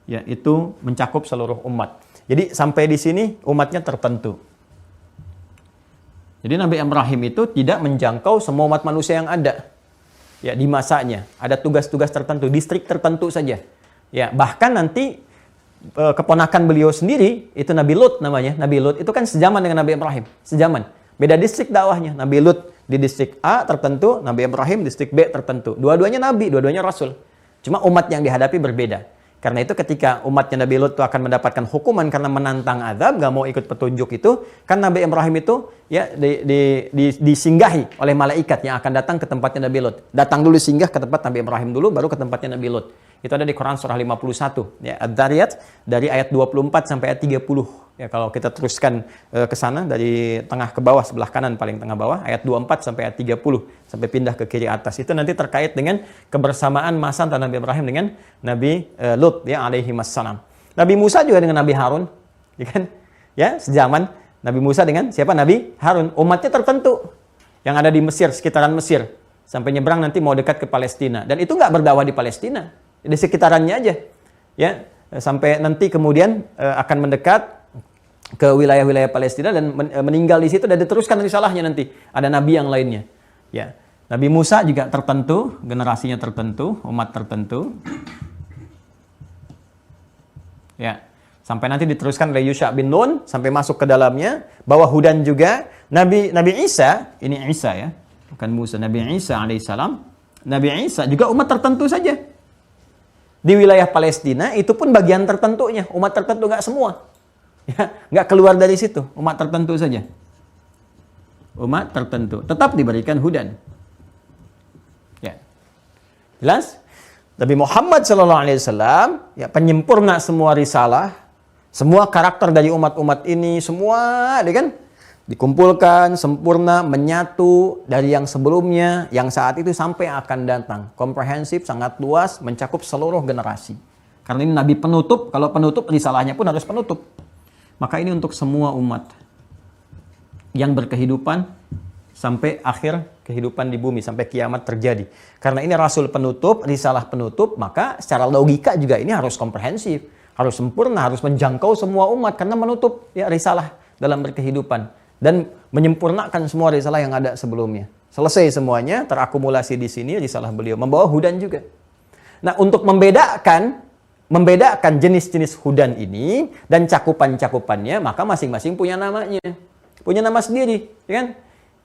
yaitu mencakup seluruh umat. Jadi sampai di sini umatnya tertentu. Jadi Nabi Ibrahim itu tidak menjangkau semua umat manusia yang ada. Ya, di masanya ada tugas-tugas tertentu, distrik tertentu saja. Ya, bahkan nanti keponakan beliau sendiri itu Nabi Lut namanya. Nabi Lut itu kan sejaman dengan Nabi Ibrahim, sejaman. Beda distrik dakwahnya. Nabi Lut di distrik A tertentu, Nabi Ibrahim di distrik B tertentu. Dua-duanya nabi, dua-duanya rasul. Cuma umat yang dihadapi berbeda. Karena itu ketika umatnya Nabi Lut itu akan mendapatkan hukuman karena menantang azab, nggak mau ikut petunjuk itu, kan Nabi Ibrahim itu ya disinggahi oleh malaikat yang akan datang ke tempatnya Nabi Lut. Datang dulu singgah ke tempat Nabi Ibrahim dulu, baru ke tempatnya Nabi Lut. Itu ada di Quran surah 51, ya, Ad-Dariyat dari ayat 24 sampai ayat 30. Ya, kalau kita teruskan ke sana dari tengah ke bawah, sebelah kanan paling tengah bawah, ayat 24 sampai ayat 30, sampai pindah ke kiri atas. Itu nanti terkait dengan kebersamaan masa antara Nabi Ibrahim dengan Nabi Lut, ya, alaihi wassalam. Nabi Musa juga dengan Nabi Harun, ya kan? Ya, sejaman Nabi Musa dengan siapa? Nabi Harun. Umatnya tertentu yang ada di Mesir, sekitaran Mesir, sampai nyebrang nanti mau dekat ke Palestina. Dan itu nggak berdakwah di Palestina, di sekitarannya aja, ya, sampai nanti kemudian akan mendekat ke wilayah-wilayah Palestina dan meninggal di situ dan diteruskan risalahnya nanti. Ada nabi yang lainnya. Ya. Nabi Musa juga tertentu, generasinya tertentu, umat tertentu. Ya. Sampai nanti diteruskan oleh Yusha bin Nun sampai masuk ke dalamnya, bawa Hudan juga. Nabi Isa, ini Isa ya, bukan Musa, Nabi Isa alaihissalam. Nabi Isa juga umat tertentu saja. Di wilayah Palestina itu pun bagian tertentunya, umat tertentu, nggak semua. Ya, nggak keluar dari situ, umat tertentu saja. Umat tertentu tetap diberikan hudan. Ya. Jelas? Nabi Muhammad SAW, ya, penyempurna semua risalah, semua karakter dari umat-umat ini, semua, ya kan? Dikumpulkan, sempurna, menyatu dari yang sebelumnya, yang saat itu sampai akan datang. Komprehensif, sangat luas, mencakup seluruh generasi. Karena ini Nabi penutup, kalau penutup, risalahnya pun harus penutup. Maka ini untuk semua umat yang berkehidupan sampai akhir kehidupan di bumi, sampai kiamat terjadi. Karena ini rasul penutup, risalah penutup, maka secara logika juga ini harus komprehensif, harus sempurna, harus menjangkau semua umat karena menutup ya risalah dalam berkehidupan dan menyempurnakan semua risalah yang ada sebelumnya. Selesai semuanya, terakumulasi di sini risalah beliau, membawa hudan juga. Nah, untuk membedakan jenis-jenis hudan ini dan cakupan-cakupannya, maka masing-masing punya namanya. Punya nama sendiri, ya kan?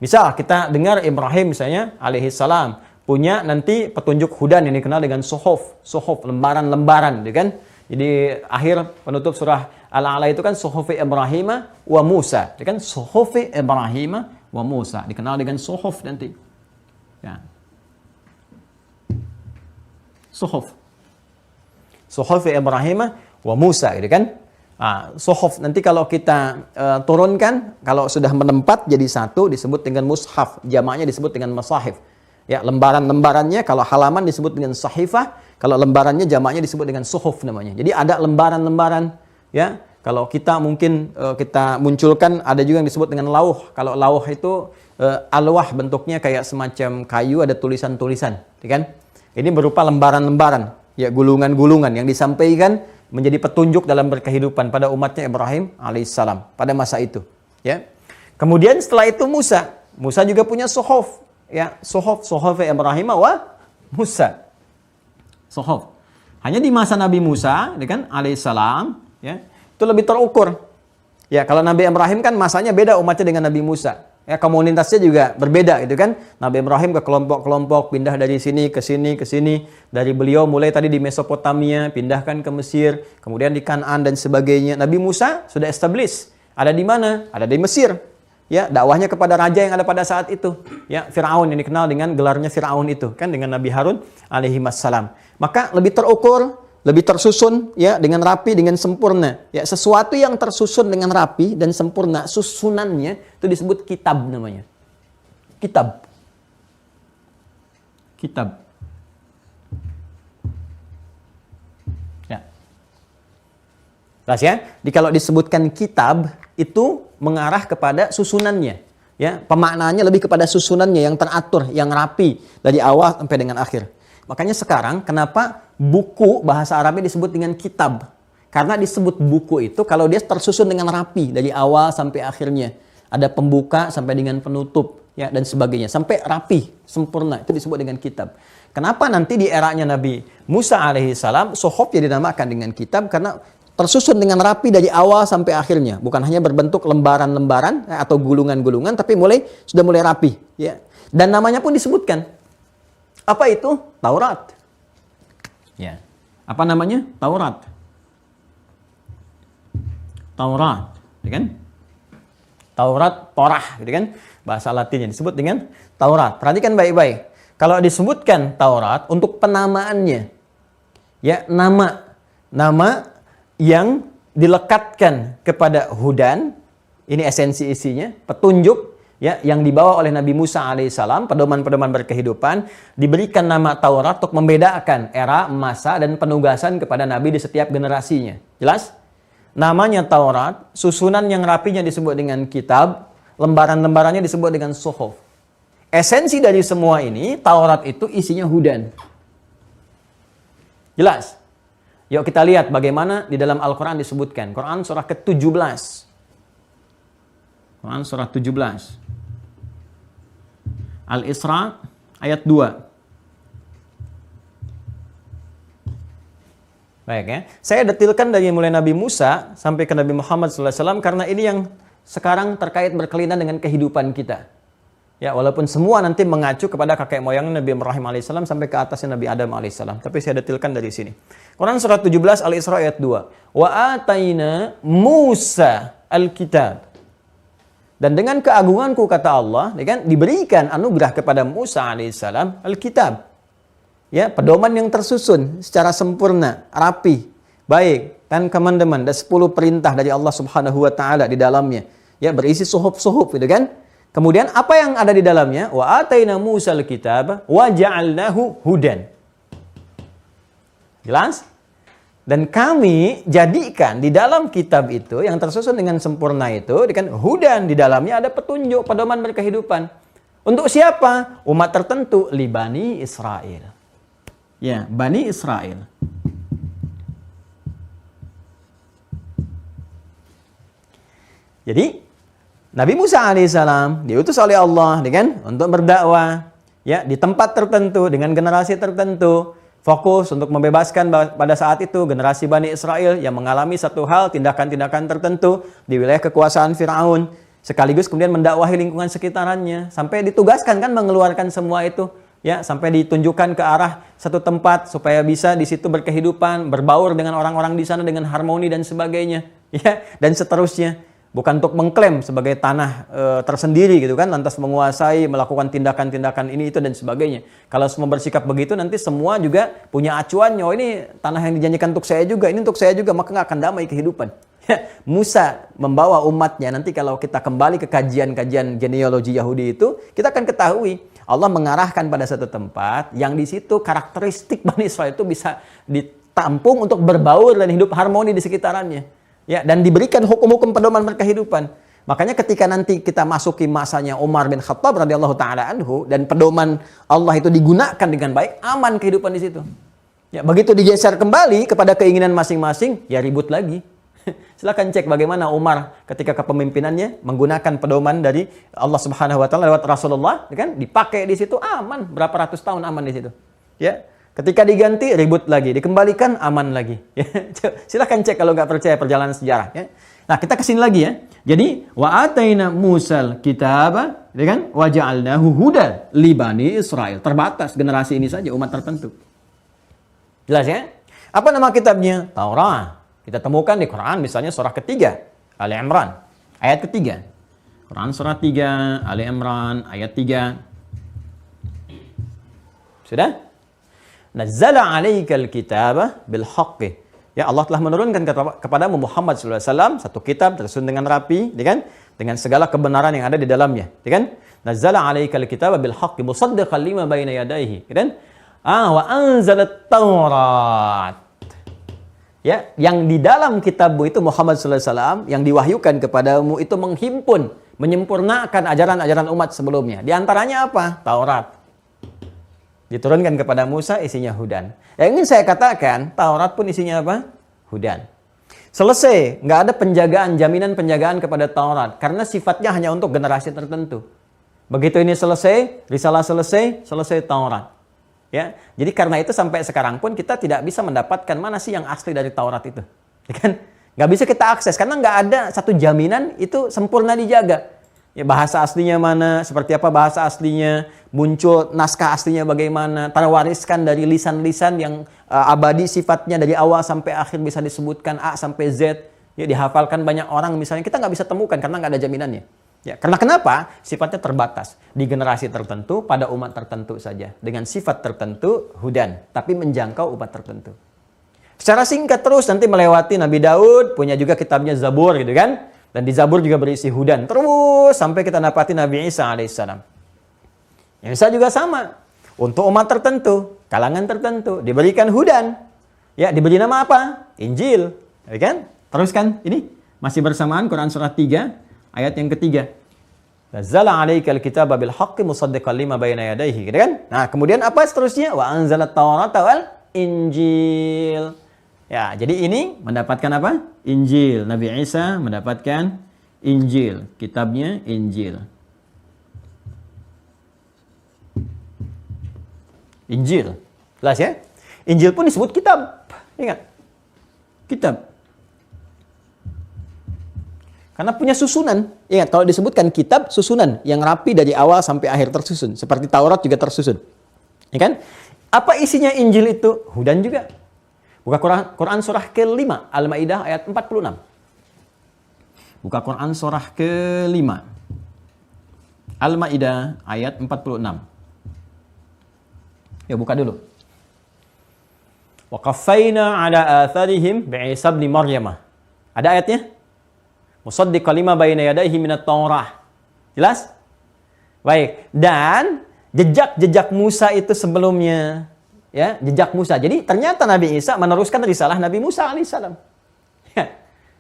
Misal kita dengar Ibrahim misalnya alaihi salam punya nanti petunjuk hudan yang dikenal dengan suhuf, lembaran-lembaran, ya kan? Jadi akhir penutup surah Al-A'la itu kan suhufi Ibrahim wa Musa, ya kan? Suhufi Ibrahim wa Musa dikenal dengan suhuf nanti. Ya. Suhuf Ibrahim wa Musa, gitu kan? Suhuf nanti kalau kita turunkan, kalau sudah menempat jadi satu disebut dengan mushaf, jamaknya disebut dengan masahif. Ya, lembaran-lembarannya kalau halaman disebut dengan sahifah, kalau lembarannya jamaknya disebut dengan suhuf namanya. Jadi ada lembaran-lembaran, ya. Kalau kita mungkin kita munculkan ada juga yang disebut dengan lauh. Kalau lauh itu alwah, bentuknya kayak semacam kayu, ada tulisan-tulisan, ya kan? Ini berupa lembaran-lembaran. Ya, gulungan-gulungan yang disampaikan menjadi petunjuk dalam berkehidupan pada umatnya Ibrahim alaihissalam pada masa itu. Ya. Kemudian setelah itu Musa juga punya suhuf. Ya, suhuf Ibrahim wa Musa. Suhuf. Hanya di masa Nabi Musa, kan alaihissalam, ya, itu lebih terukur. Ya, kalau Nabi Ibrahim kan masanya beda umatnya dengan Nabi Musa. Ya, komunitasnya juga berbeda gitu kan. Nabi Ibrahim ke kelompok-kelompok, pindah dari sini ke sini ke sini. Dari beliau mulai tadi di Mesopotamia, pindahkan ke Mesir, kemudian di Kanaan dan sebagainya. Nabi Musa sudah establish. Ada di mana? Ada di Mesir. Ya, dakwahnya kepada raja yang ada pada saat itu. Ya, Firaun yang dikenal dengan gelarnya Firaun itu kan dengan Nabi Harun alaihi wassalam. Maka lebih terukur, lebih tersusun ya dengan rapi, dengan sempurna. Ya, sesuatu yang tersusun dengan rapi dan sempurna, susunannya itu disebut kitab namanya. Kitab. Ya. Jelas ya? Kalau disebutkan kitab itu mengarah kepada susunannya. Ya, pemaknaannya lebih kepada susunannya yang teratur, yang rapi dari awal sampai dengan akhir. Makanya sekarang kenapa buku bahasa Arabnya disebut dengan kitab? Karena disebut buku itu kalau dia tersusun dengan rapi dari awal sampai akhirnya. Ada pembuka sampai dengan penutup ya dan sebagainya. Sampai rapi, sempurna. Itu disebut dengan kitab. Kenapa nanti di eranya Nabi Musa alaihissalam suhuf ya dinamakan dengan kitab? Karena tersusun dengan rapi dari awal sampai akhirnya. Bukan hanya berbentuk lembaran-lembaran atau gulungan-gulungan, tapi sudah mulai rapi. Ya. Dan namanya pun disebutkan. Apa itu? Taurat. Ya. Apa namanya? Taurat. Taurat, ya kan? Taurat, Torah, gitu kan? Bahasa Latinnya disebut dengan Taurat. Perhatikan baik-baik. Kalau disebutkan Taurat untuk penamaannya, ya nama yang dilekatkan kepada hudan, ini esensi isinya, petunjuk, ya, yang dibawa oleh Nabi Musa alaihissalam, pedoman-pedoman berkehidupan, diberikan nama Taurat untuk membedakan era, masa, dan penugasan kepada Nabi di setiap generasinya. Jelas? Namanya Taurat, susunan yang rapinya disebut dengan kitab, lembaran-lembarannya disebut dengan suhuf. Esensi dari semua ini, Taurat itu isinya hudan. Jelas? Yuk kita lihat bagaimana di dalam Al-Quran disebutkan. Quran surah ke-17. Quran surah 17. Al-Isra ayat 2. Baik ya. Saya detilkan dari mulai Nabi Musa sampai ke Nabi Muhammad SAW karena ini yang sekarang terkait berkelainan dengan kehidupan kita. Ya, walaupun semua nanti mengacu kepada kakek moyang Nabi Ibrahim alaihissalam sampai ke atasnya Nabi Adam alaihissalam. Tapi saya detilkan dari sini. Quran surah 17 Al-Isra ayat 2. Wa ataina Musa al-kitab. Dan dengan keagunganku kata Allah, ya kan, diberikan anugerah kepada Musa alaihissalam al-kitab. Ya, pedoman yang tersusun secara sempurna, rapi, baik, 10 commandment, dan 10 perintah dari Allah Subhanahu wa taala di dalamnya. Ya, berisi suhuf-suhuf gitu kan. Kemudian apa yang ada di dalamnya? Wa ataina Musal kitab wa ja'alnahu hudan. Jelas? Dan kami jadikan di dalam kitab itu yang tersusun dengan sempurna itu, kan hudan, di dalamnya ada petunjuk, pedoman berkehidupan. Untuk siapa? Umat tertentu, li Bani Israel. Ya, Bani Israel. Jadi, Nabi Musa alaihissalam diutus oleh Allah, kan, untuk berdakwah, ya, di tempat tertentu dengan generasi tertentu, fokus untuk membebaskan pada saat itu generasi Bani Israel yang mengalami satu hal, tindakan-tindakan tertentu di wilayah kekuasaan Firaun, sekaligus kemudian mendakwahi lingkungan sekitarannya, sampai ditugaskan kan mengeluarkan semua itu. Ya, sampai ditunjukkan ke arah satu tempat supaya bisa di situ berkehidupan, berbaur dengan orang-orang di sana dengan harmoni dan sebagainya, ya, dan seterusnya. Bukan untuk mengklaim sebagai tanah tersendiri gitu kan, lantas menguasai, melakukan tindakan-tindakan ini itu dan sebagainya. Kalau semua bersikap begitu, nanti semua juga punya acuannya. Oh, ini tanah yang dijanjikan untuk saya juga, ini untuk saya juga, maka nggak akan damai kehidupan. Musa membawa umatnya, nanti kalau kita kembali ke kajian-kajian genealogi Yahudi itu, kita akan ketahui Allah mengarahkan pada satu tempat yang di situ karakteristik Bani Israel itu bisa ditampung untuk berbaur dan hidup harmoni di sekitarannya. Ya, dan diberikan hukum-hukum pedoman berkehidupan. Makanya ketika nanti kita masuki masanya Umar bin Khattab radhiyallahu taala anhu dan pedoman Allah itu digunakan dengan baik, aman kehidupan di situ. Ya, begitu digeser kembali kepada keinginan masing-masing, ya ribut lagi. Silakan cek bagaimana Umar ketika kepemimpinannya menggunakan pedoman dari Allah Subhanahu wa taala lewat Rasulullah, kan? Dipakai di situ aman, berapa ratus tahun aman di situ. Ya. Ketika diganti ribut lagi, dikembalikan aman lagi. Ya. Silakan cek kalau nggak percaya perjalanan sejarah, ya. Nah, kita kesini lagi ya. Jadi wa ataina Musal kitab, ya kan? Wa ja'alnahu hudan li Bani Israil. Terbatas generasi ini saja, umat tertentu. Jelas ya? Apa nama kitabnya? Taurat. Kita temukan di Quran misalnya surah ketiga, Ali Imran, ayat ketiga. Quran surah 3, Ali Imran, ayat 3. Sudah? Nazzala alaikal kitaba bil haqqi. Ya, Allah telah menurunkan kepada Muhammad SAW satu kitab tersusun dengan rapi, ya kan? Dengan segala kebenaran yang ada di dalamnya, ya kan? Nazzala alaikal kitaba bil haqqi musaddiqan lima baina yadayhi, ya kan? Wa anzalat Taurat. Ya, yang di dalam kitabmu itu Muhammad SAW yang diwahyukan kepadamu itu menghimpun, menyempurnakan ajaran-ajaran umat sebelumnya. Di antaranya apa? Taurat. Diturunkan kepada Musa isinya hudan. Yang ingin saya katakan, Taurat pun isinya apa? Hudan. Selesai, nggak ada penjagaan, jaminan penjagaan kepada Taurat karena sifatnya hanya untuk generasi tertentu. Begitu ini selesai, risalah selesai, selesai Taurat. Ya, jadi karena itu sampai sekarang pun kita tidak bisa mendapatkan mana sih yang asli dari Taurat itu, ya kan? Nggak bisa kita akses karena nggak ada satu jaminan itu sempurna dijaga. Ya, bahasa aslinya mana, seperti apa bahasa aslinya, muncul naskah aslinya bagaimana, terwariskan dari lisan-lisan yang abadi sifatnya dari awal sampai akhir bisa disebutkan A sampai Z, ya dihafalkan banyak orang misalnya, kita nggak bisa temukan karena nggak ada jaminannya. Ya, karena kenapa? Sifatnya terbatas di generasi tertentu pada umat tertentu saja dengan sifat tertentu hudan, tapi menjangkau umat tertentu. Secara singkat terus nanti melewati Nabi Daud, punya juga kitabnya Zabur gitu kan. Dan di Zabur juga berisi hudan. Terus sampai kita dapati Nabi Isa alaihissalam. Isa juga sama. Untuk umat tertentu, kalangan tertentu, diberikan hudan. Ya, diberi nama apa? Injil. Ya kan? Terus kan, ini masih bersamaan Quran surah 3, ayat yang ketiga. Nazzala 'alaikal kitaba bil haqqi musaddiqan lima bayna yadayhi. Gitu kan? Nah, kemudian apa seterusnya? Wa anzalat taurata wal injil. Ya, jadi ini mendapatkan apa? Injil. Nabi Isa mendapatkan Injil. Kitabnya Injil. Injil. Jelas ya? Injil pun disebut kitab. Ingat. Kitab. Karena punya susunan. Ingat, kalau disebutkan kitab, susunan. Yang rapi dari awal sampai akhir tersusun. Seperti Taurat juga tersusun. Ya kan? Apa isinya Injil itu? Hudan juga. Buka Quran surah ke-5, Al-Maidah ayat 46. Buka Quran surah ke-5, Al-Maidah ayat 46. Ya, buka dulu. Wa qaffayna ala atharihim bi'isa ibn Maryam. Ada ayatnya? Musaddiqan lima bayna yadayhi minat Taurah. Jelas? Baik. Dan jejak-jejak Musa itu sebelumnya. Ya, jejak Musa. Jadi ternyata Nabi Isa meneruskan risalah Nabi Musa alaihissalam.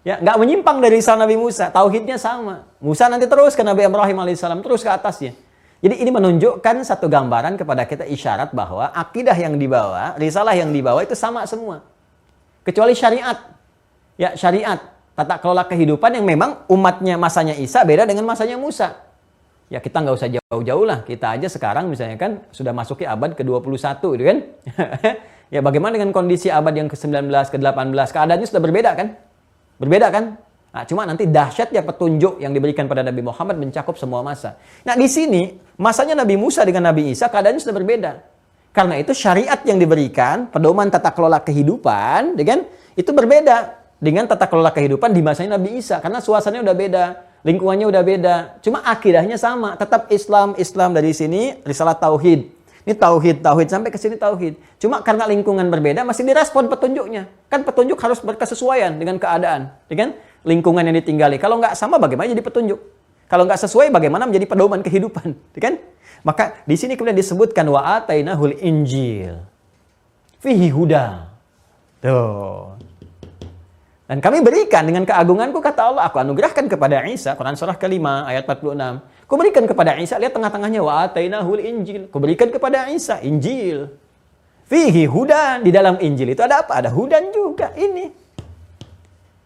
Ya, nggak menyimpang dari risalah Nabi Musa. Tauhidnya sama. Musa nanti terus ke Nabi Ibrahim alaihissalam, terus ke atasnya. Jadi ini menunjukkan satu gambaran kepada kita, isyarat bahwa akidah yang dibawa, risalah yang dibawa itu sama semua. Kecuali syariat. Ya, syariat. Tata kelola kehidupan yang memang umatnya masanya Isa beda dengan masanya Musa. Ya, kita nggak usah jauh-jauh lah. Kita aja sekarang misalnya kan sudah masuki abad ke-21 gitu kan. Ya, bagaimana dengan kondisi abad yang ke-19, ke-18? Keadaannya sudah berbeda kan? Berbeda kan? Nah, cuma nanti dahsyatnya petunjuk yang diberikan pada Nabi Muhammad mencakup semua masa. Nah, di sini masanya Nabi Musa dengan Nabi Isa keadaannya sudah berbeda. Karena itu syariat yang diberikan, pedoman tata kelola kehidupan, ya kan? Itu berbeda dengan tata kelola kehidupan di masanya Nabi Isa. Karena suasananya udah beda. Lingkungannya udah beda. Cuma akidahnya sama. Tetap Islam dari sini, risalah tauhid. Ini tauhid sampai ke sini tauhid. Cuma karena lingkungan berbeda masih direspon petunjuknya. Kan petunjuk harus berkesesuaian dengan keadaan, ya kan? Lingkungan yang ditinggali. Kalau nggak sama bagaimana jadi petunjuk? Kalau nggak sesuai bagaimana menjadi pedoman kehidupan, ya kan? Maka di sini kemudian disebutkan wa atainahul injil. Fihi huda. Tuh. Dan kami berikan dengan keagunganku, kata Allah, aku anugerahkan kepada Isa, Quran surah ke-5 ayat 46. Ku berikan kepada Isa, lihat tengah-tengahnya, wa atainahul injil. Ku berikan kepada Isa Injil. Fihi hudan, di dalam Injil itu ada apa? Ada hudan juga ini.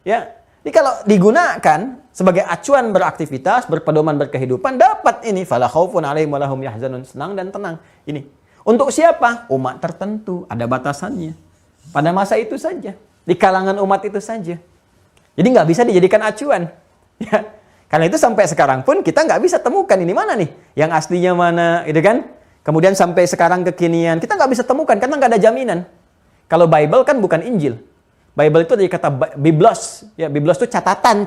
Ya. Jadi kalau digunakan sebagai acuan beraktivitas, berpedoman berkehidupan, dapat ini fala khaufun 'alaihim wa lahum yahzanun, senang dan tenang. Ini. Untuk siapa? Umat tertentu, ada batasannya. Pada masa itu saja. Di kalangan umat itu saja. Jadi nggak bisa dijadikan acuan. Ya. Karena itu sampai sekarang pun kita nggak bisa temukan ini mana nih. Yang aslinya mana, gitu kan. Kemudian sampai sekarang kekinian, kita nggak bisa temukan karena nggak ada jaminan. Kalau Bible kan bukan Injil. Bible itu dari kata Biblos. Ya, Biblos itu catatan.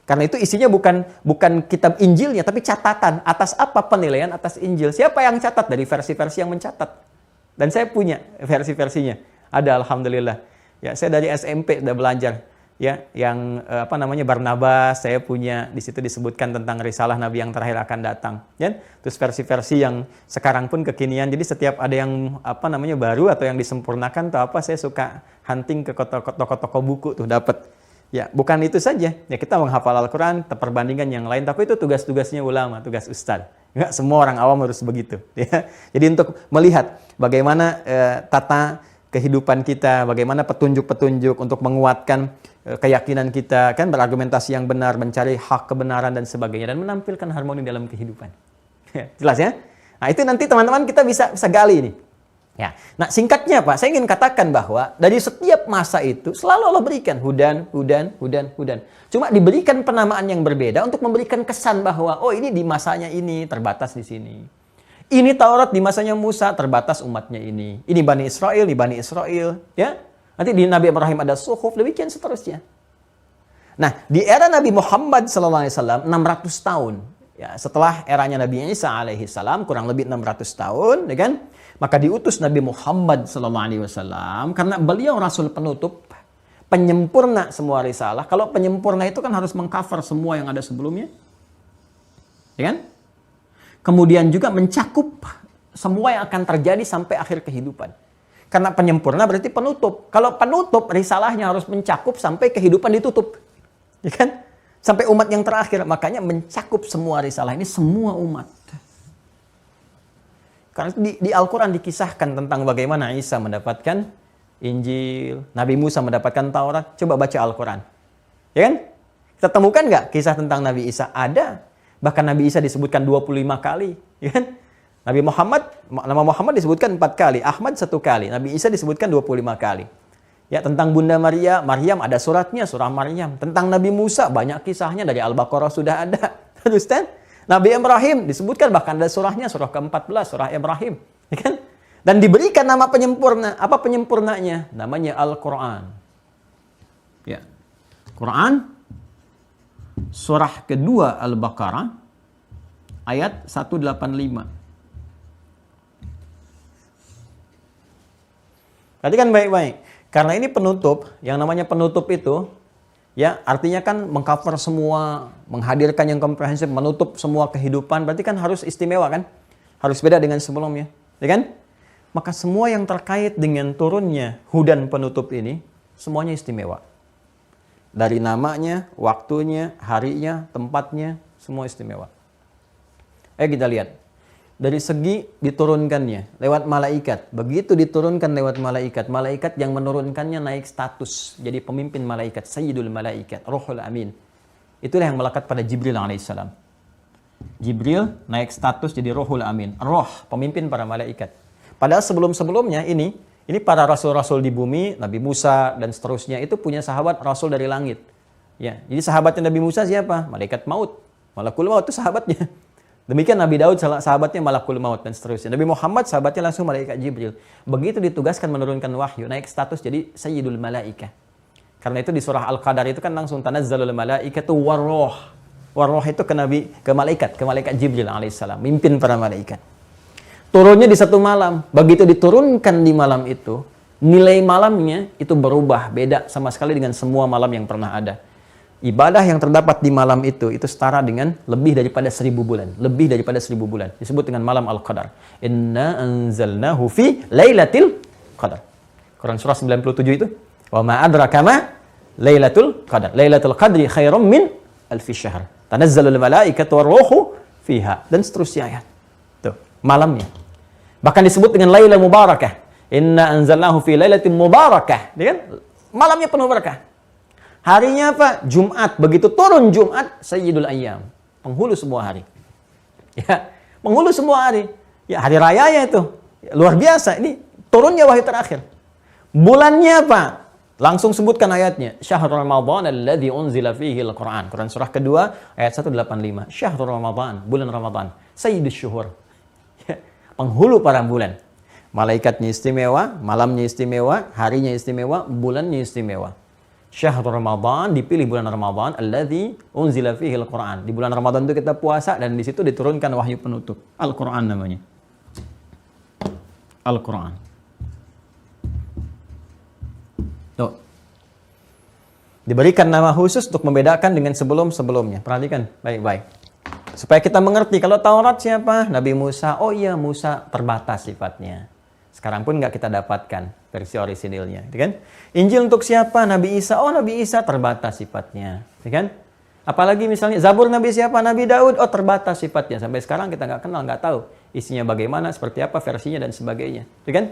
Karena itu isinya bukan kitab Injilnya, tapi catatan. Atas apa penilaian atas Injil. Siapa yang catat? Dari versi-versi yang mencatat. Dan saya punya versi-versinya. Ada, alhamdulillah. Ya, saya dari SMP sudah belajar. Ya, yang Barnabas, saya punya, di situ disebutkan tentang risalah Nabi yang terakhir akan datang. Ya, terus versi-versi yang sekarang pun kekinian. Jadi setiap ada yang baru atau yang disempurnakan atau apa, saya suka hunting ke toko-toko buku tuh dapat. Ya, bukan itu saja. Ya, kita menghafal Al-Quran, perbandingan yang lain. Tapi itu tugas-tugasnya ulama, tugas ustadz. Enggak semua orang awam harus begitu. Ya. Jadi untuk melihat bagaimana tata kehidupan kita, bagaimana petunjuk-petunjuk untuk menguatkan keyakinan kita, kan berargumentasi yang benar, mencari hak kebenaran dan sebagainya, dan menampilkan harmoni dalam kehidupan. Jelas ya? Nah, itu nanti teman-teman kita bisa gali ini. Ya. Nah, singkatnya Pak, saya ingin katakan bahwa dari setiap masa itu selalu Allah berikan hudan. Cuma diberikan penamaan yang berbeda untuk memberikan kesan bahwa oh ini di masanya ini terbatas di sini. Ini Taurat di masanya Musa terbatas umatnya ini. Ini Bani Israel, ya. Nanti di Nabi Ibrahim ada suhuf, demikian seterusnya. Nah, di era Nabi Muhammad SAW 600 tahun. Ya, setelah eranya Nabi Isa alaihi salam kurang lebih 600 tahun, ya kan? Maka diutus Nabi Muhammad SAW karena beliau rasul penutup, penyempurna semua risalah. Kalau penyempurna itu kan harus mengcover semua yang ada sebelumnya. Ya kan? Kemudian juga mencakup semua yang akan terjadi sampai akhir kehidupan. Karena penyempurna berarti penutup. Kalau penutup, risalahnya harus mencakup sampai kehidupan ditutup. Ya kan? Sampai umat yang terakhir. Makanya mencakup semua risalah ini semua umat. Karena di Al-Quran dikisahkan tentang bagaimana Isa mendapatkan Injil, Nabi Musa mendapatkan Taurat. Coba baca Al-Quran. Ya kan? Kita temukan nggak kisah tentang Nabi Isa? Ada. Bahkan Nabi Isa disebutkan 25 kali. Ya kan? Nabi Muhammad, nama Muhammad disebutkan 4 kali. Ahmad 1 kali. Nabi Isa disebutkan 25 kali. Ya, tentang Bunda Maryam ada suratnya, surah Maryam. Tentang Nabi Musa banyak kisahnya, dari Al-Baqarah sudah ada. Terus kan? Nabi Ibrahim disebutkan bahkan ada surahnya, surah ke-14, surah Ibrahim. Ya kan? Dan diberikan nama penyempurna. Apa penyempurnanya? Namanya Al-Quran. Ya. Quran, surah kedua Al-Baqarah, ayat 185. Perhatikan baik-baik. Karena ini penutup, yang namanya penutup itu, ya artinya kan mengcover semua, menghadirkan yang komprehensif, menutup semua kehidupan, berarti kan harus istimewa kan? Harus beda dengan sebelumnya, ya kan? Maka semua yang terkait dengan turunnya hudan penutup ini, semuanya istimewa. Dari namanya, waktunya, harinya, tempatnya, semua istimewa. Ayo kita lihat. Dari segi diturunkannya lewat malaikat. Begitu diturunkan lewat malaikat, malaikat yang menurunkannya naik status jadi pemimpin malaikat, Sayyidul Malaikat, Ruhul Amin. Itulah yang melekat pada Jibril alaihissalam. Jibril naik status jadi Ruhul Amin, roh pemimpin para malaikat. Padahal sebelum-sebelumnya ini para rasul-rasul di bumi, Nabi Musa dan seterusnya itu punya sahabat rasul dari langit. Ya, jadi sahabatnya Nabi Musa siapa? Malaikat maut. Malakul maut itu sahabatnya. Demikian Nabi Daud sahabatnya Malakul Maut dan seterusnya. Nabi Muhammad sahabatnya langsung malaikat Jibril. Begitu ditugaskan menurunkan wahyu, naik status jadi Sayyidul Malaikah. Karena itu di surah Al-Qadar itu kan langsung tanazzalul malaikatu warroh. Warroh itu ke malaikat Jibril alaihissalam, mimpin para malaikat. Turunnya di satu malam. Begitu diturunkan di malam itu, nilai malamnya itu berubah, beda sama sekali dengan semua malam yang pernah ada. Ibadah yang terdapat di malam itu setara dengan lebih daripada 1000 bulan. Lebih daripada 1000 bulan. Disebut dengan malam Al-Qadar. Inna anzalnahu fi lailatul qadar. Quran surah 97 itu. Wa ma adraka ma lailatul qadar. Lailatul qadri khairum min alfi syahr. Tanazzalul malaikatu warruhu fiha. Dan seterusnya ayat. Tuh, malamnya. Bahkan disebut dengan Lailatul Mubarakah. Inna anzalnahu fi lailatin mubarakah. Dia kan? Malamnya penuh berkah. Harinya apa? Jumat. Begitu turun Jumat, Sayyidul Ayyam. Penghulu semua hari. Ya, penghulu semua hari. Ya, hari rayanya itu. Ya, luar biasa. Ini turunnya wahyu terakhir. Bulannya apa? Langsung sebutkan ayatnya. Syahrul Ramadan alladzi unzila fihi al-Qur'an. Quran surah kedua ayat 185. Syahrul Ramadan, bulan Ramadan. Sayyidus syuhur. Ya, penghulu para bulan. Malaikatnya istimewa, malamnya istimewa, harinya istimewa, bulannya istimewa. Syahrul Ramadan, dipilih bulan Ramadan, alladzi unzila fihi al-Qur'an. Di bulan Ramadan itu kita puasa dan di situ diturunkan wahyu penutup. Al-Qur'an namanya. Al-Qur'an. Tuh. Diberikan nama khusus untuk membedakan dengan sebelum-sebelumnya. Perhatikan baik-baik. Supaya kita mengerti kalau Taurat siapa? Nabi Musa. Oh iya, Musa terbatas sifatnya. Sekarang pun nggak kita dapatkan versi orisinilnya, gitu kan? Injil untuk siapa? Nabi Isa. Oh, Nabi Isa terbatas sifatnya, gitu kan? Apalagi misalnya Zabur Nabi siapa? Nabi Daud. Oh, terbatas sifatnya. Sampai sekarang kita nggak kenal, nggak tahu isinya bagaimana, seperti apa versinya dan sebagainya, gitu kan?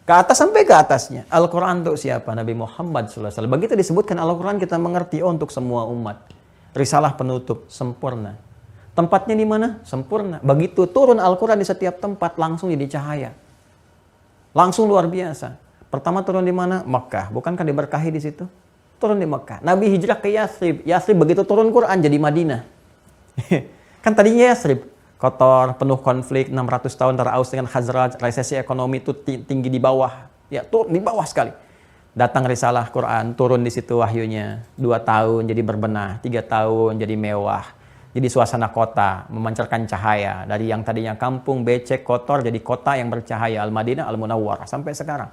Ke atas sampai ke atasnya. Al-Quran untuk siapa? Nabi Muhammad SAW. Begitu disebutkan Al-Quran kita mengerti, oh untuk semua umat. Risalah penutup, sempurna. Tempatnya di mana? Sempurna. Begitu turun Al-Quran di setiap tempat langsung jadi cahaya. Langsung luar biasa. Pertama turun di mana? Mekah. Bukankah diberkahi di situ? Turun di Mekah. Nabi hijrah ke Yathrib. Yathrib begitu turun Quran jadi Madinah. Kan tadinya Yathrib kotor, penuh konflik, 600 tahun antara Aus dengan Khazraj, resesi ekonomi itu tinggi di bawah. Ya, turun di bawah sekali. Datang risalah Quran, turun di situ wahyunya. 2 tahun jadi berbenah, 3 tahun jadi mewah. Jadi suasana kota, memancarkan cahaya. Dari yang tadinya kampung, becek, kotor, jadi kota yang bercahaya. Al-Madinah, Al-Munawwarah. Sampai sekarang.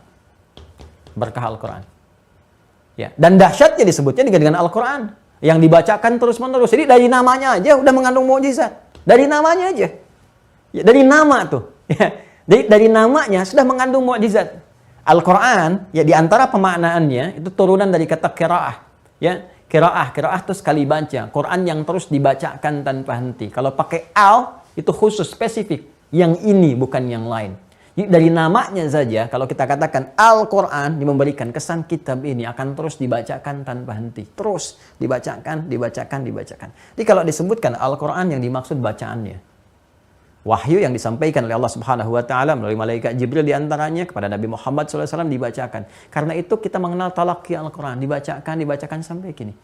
Berkah Al-Quran. Ya. Dan dahsyatnya disebutnya dengan Al-Quran. Yang dibacakan terus-menerus. Jadi dari namanya aja udah mengandung mukjizat. Dari namanya aja. Ya, dari nama tuh. Ya. Dari namanya sudah mengandung mukjizat. Al-Quran, ya diantara pemaknaannya, itu turunan dari kata qiraah. Ya. Qiraah itu sekali baca. Quran yang terus dibacakan tanpa henti. Kalau pakai al, itu khusus, spesifik. Yang ini, bukan yang lain. Jadi dari namanya saja, kalau kita katakan Al-Quran, memberikan kesan kitab ini akan terus dibacakan tanpa henti. Terus dibacakan. Jadi kalau disebutkan Al-Quran yang dimaksud bacaannya. Wahyu yang disampaikan oleh Allah Subhanahu wa taala melalui malaikat Jibril diantaranya kepada Nabi Muhammad SAW dibacakan. Karena itu kita mengenal talaqi Al-Quran, dibacakan sampai kini.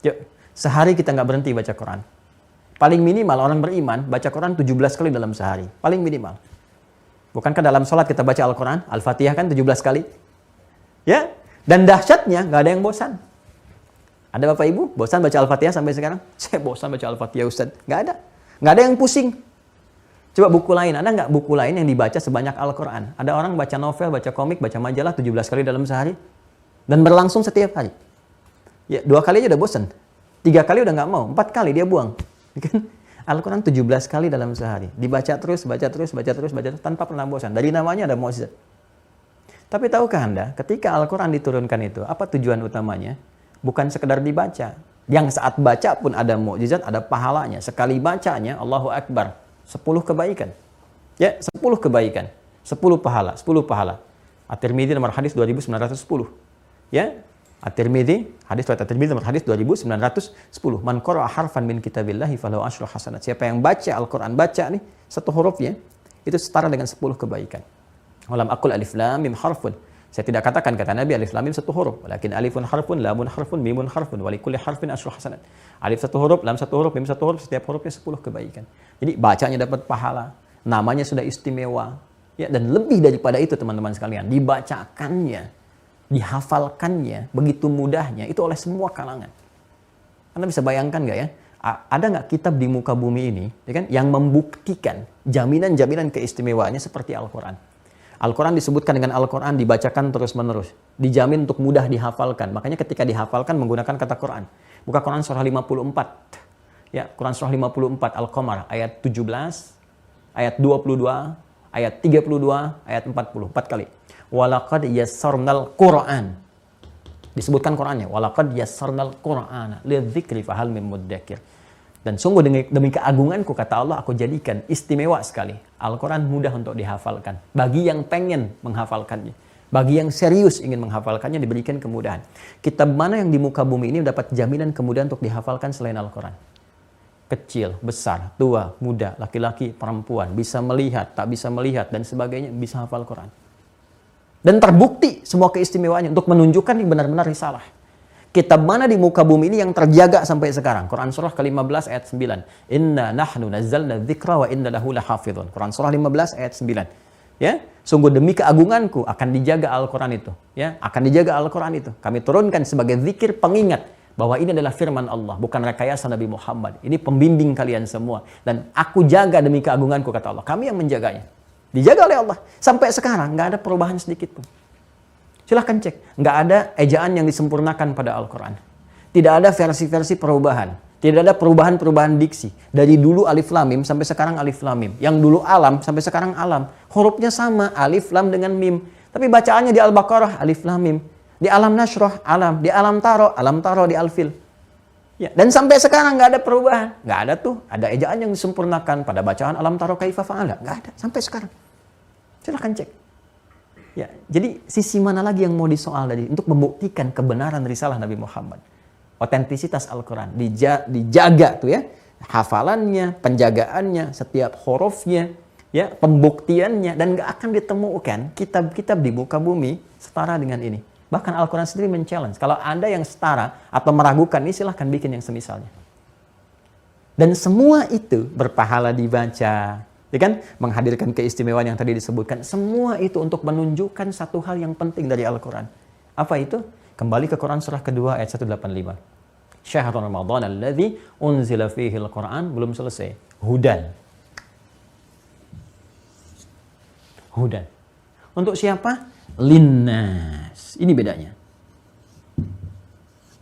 Yuk, sehari kita nggak berhenti baca Quran. Paling minimal orang beriman baca Quran 17 kali dalam sehari. Paling minimal. Bukankah dalam sholat kita baca Al-Quran? Al-Fatihah kan 17 kali? Ya, dan dahsyatnya nggak ada yang bosan. Ada Bapak Ibu bosan baca Al-Fatihah sampai sekarang? Saya bosan baca Al-Fatihah Ustaz. Nggak ada. Nggak ada yang pusing. Coba buku lain, ada nggak buku lain yang dibaca sebanyak Al-Quran? Ada orang baca novel, baca komik, baca majalah 17 kali dalam sehari? Dan berlangsung setiap hari. Ya, 2 kali aja udah bosan. 3 kali udah nggak mau, 4 kali dia buang. Al-Quran 17 kali dalam sehari. Dibaca terus, baca terus, tanpa pernah bosan. Dari namanya ada mukjizat. Tapi tahukah Anda, ketika Al-Quran diturunkan itu, apa tujuan utamanya? Bukan sekedar dibaca. Yang saat baca pun ada mukjizat, ada pahalanya. Sekali bacanya, Allahu Akbar. 10 kebaikan. Ya, 10 kebaikan. 10 pahala. At-Tirmidzi nomor hadis 2910. Ya, At-Tirmidzi, hadis riwayat At-Tirmidzi nomor hadis 2910. Man qara'a harfan min kitabillahi falahu asyru hasanat. Siapa yang baca Al-Quran, baca nih satu hurufnya, itu setara dengan 10 kebaikan. Walam aqul alif lam mim harfun. Saya tidak katakan kata Nabi alif lam mim satu huruf, walakin alifun harfun, lamun harfun, mimun harfun, wa likulli harfin asyru hasanat. Alif satu huruf, lam satu huruf, mim satu huruf, setiap hurufnya 10 kebaikan. Jadi bacanya dapat pahala, namanya sudah istimewa, ya, dan lebih daripada itu teman-teman sekalian, dibacakannya, dihafalkannya begitu mudahnya itu oleh semua kalangan. Anda bisa bayangkan nggak ya? Ada nggak kitab di muka bumi ini, ya kan, yang membuktikan jaminan-jaminan keistimewaannya seperti Al-Quran? Al-Quran disebutkan dengan Al-Quran dibacakan terus-menerus. Dijamin untuk mudah dihafalkan. Makanya ketika dihafalkan menggunakan kata Quran. Buka Quran surah 54. Ya, Quran surah 54 Al-Qamar ayat 17, ayat 22, ayat 32, ayat 40. 4 kali. Walaqad yassarnal Qur'an. Disebutkan Qurannya. Walaqad yassarnal Qur'ana lidzikri fahal mim mudzakir. Dan sungguh demi keagunganku, kata Allah, aku jadikan istimewa sekali. Al-Quran mudah untuk dihafalkan. Bagi yang pengen menghafalkannya. Bagi yang serius ingin menghafalkannya, diberikan kemudahan. Kitab mana yang di muka bumi ini dapat jaminan kemudahan untuk dihafalkan selain Al-Quran? Kecil, besar, tua, muda, laki-laki, perempuan. Bisa melihat, tak bisa melihat, dan sebagainya. Bisa hafal Quran. Dan terbukti semua keistimewaannya untuk menunjukkan yang benar-benar risalah. Kitab mana di muka bumi ini yang terjaga sampai sekarang? Quran surah ke-15 ayat 9. Inna nahnu nazzalna dzikra wa inna lahu lahafizun. Quran surah 15 ayat 9. Ya, sungguh demi keagunganku akan dijaga Al-Quran itu. Ya, akan dijaga Al-Quran itu. Kami turunkan sebagai zikir pengingat bahwa ini adalah firman Allah, bukan rekayasa Nabi Muhammad. Ini pembimbing kalian semua. Dan aku jaga demi keagunganku, kata Allah. Kami yang menjaganya. Dijaga oleh Allah. Sampai sekarang nggak ada perubahan sedikit pun. Silahkan cek. Nggak ada ejaan yang disempurnakan pada Al-Quran. Tidak ada versi-versi perubahan. Tidak ada perubahan-perubahan diksi. Dari dulu alif lam mim sampai sekarang alif lam mim. Yang dulu alam sampai sekarang alam. Hurufnya sama, alif lam dengan mim. Tapi bacaannya di Al-Baqarah alif lam mim. Di Alam Nashrah alam. Di Alam Taro di Al-Fil. Ya, dan sampai sekarang nggak ada perubahan. Nggak ada tuh. Ada ejaan yang disempurnakan pada bacaan Alam Taro kaifa fa'ala. Nggak ada. Sampai sekarang. Silahkan cek. Ya, jadi sisi mana lagi yang mau disoal tadi untuk membuktikan kebenaran risalah Nabi Muhammad? Otentisitas Al-Quran dijaga tuh ya, hafalannya, penjagaannya, setiap hurufnya, ya, pembuktiannya, dan nggak akan ditemukan kitab-kitab di muka bumi setara dengan ini. Bahkan Al-Quran sendiri men-challenge. Kalau Anda yang setara atau meragukan ini, silahkan bikin yang semisalnya. Dan semua itu berpahala dibaca, ya kan? Menghadirkan keistimewaan yang tadi disebutkan. Semua itu untuk menunjukkan satu hal yang penting dari Al-Quran. Apa itu? Kembali ke Quran surah kedua ayat 185. Syahrul Ramadan alladzi unzila fihi al-Quran, belum selesai. Hudan. Hudan. Untuk siapa? Linnas. Ini bedanya.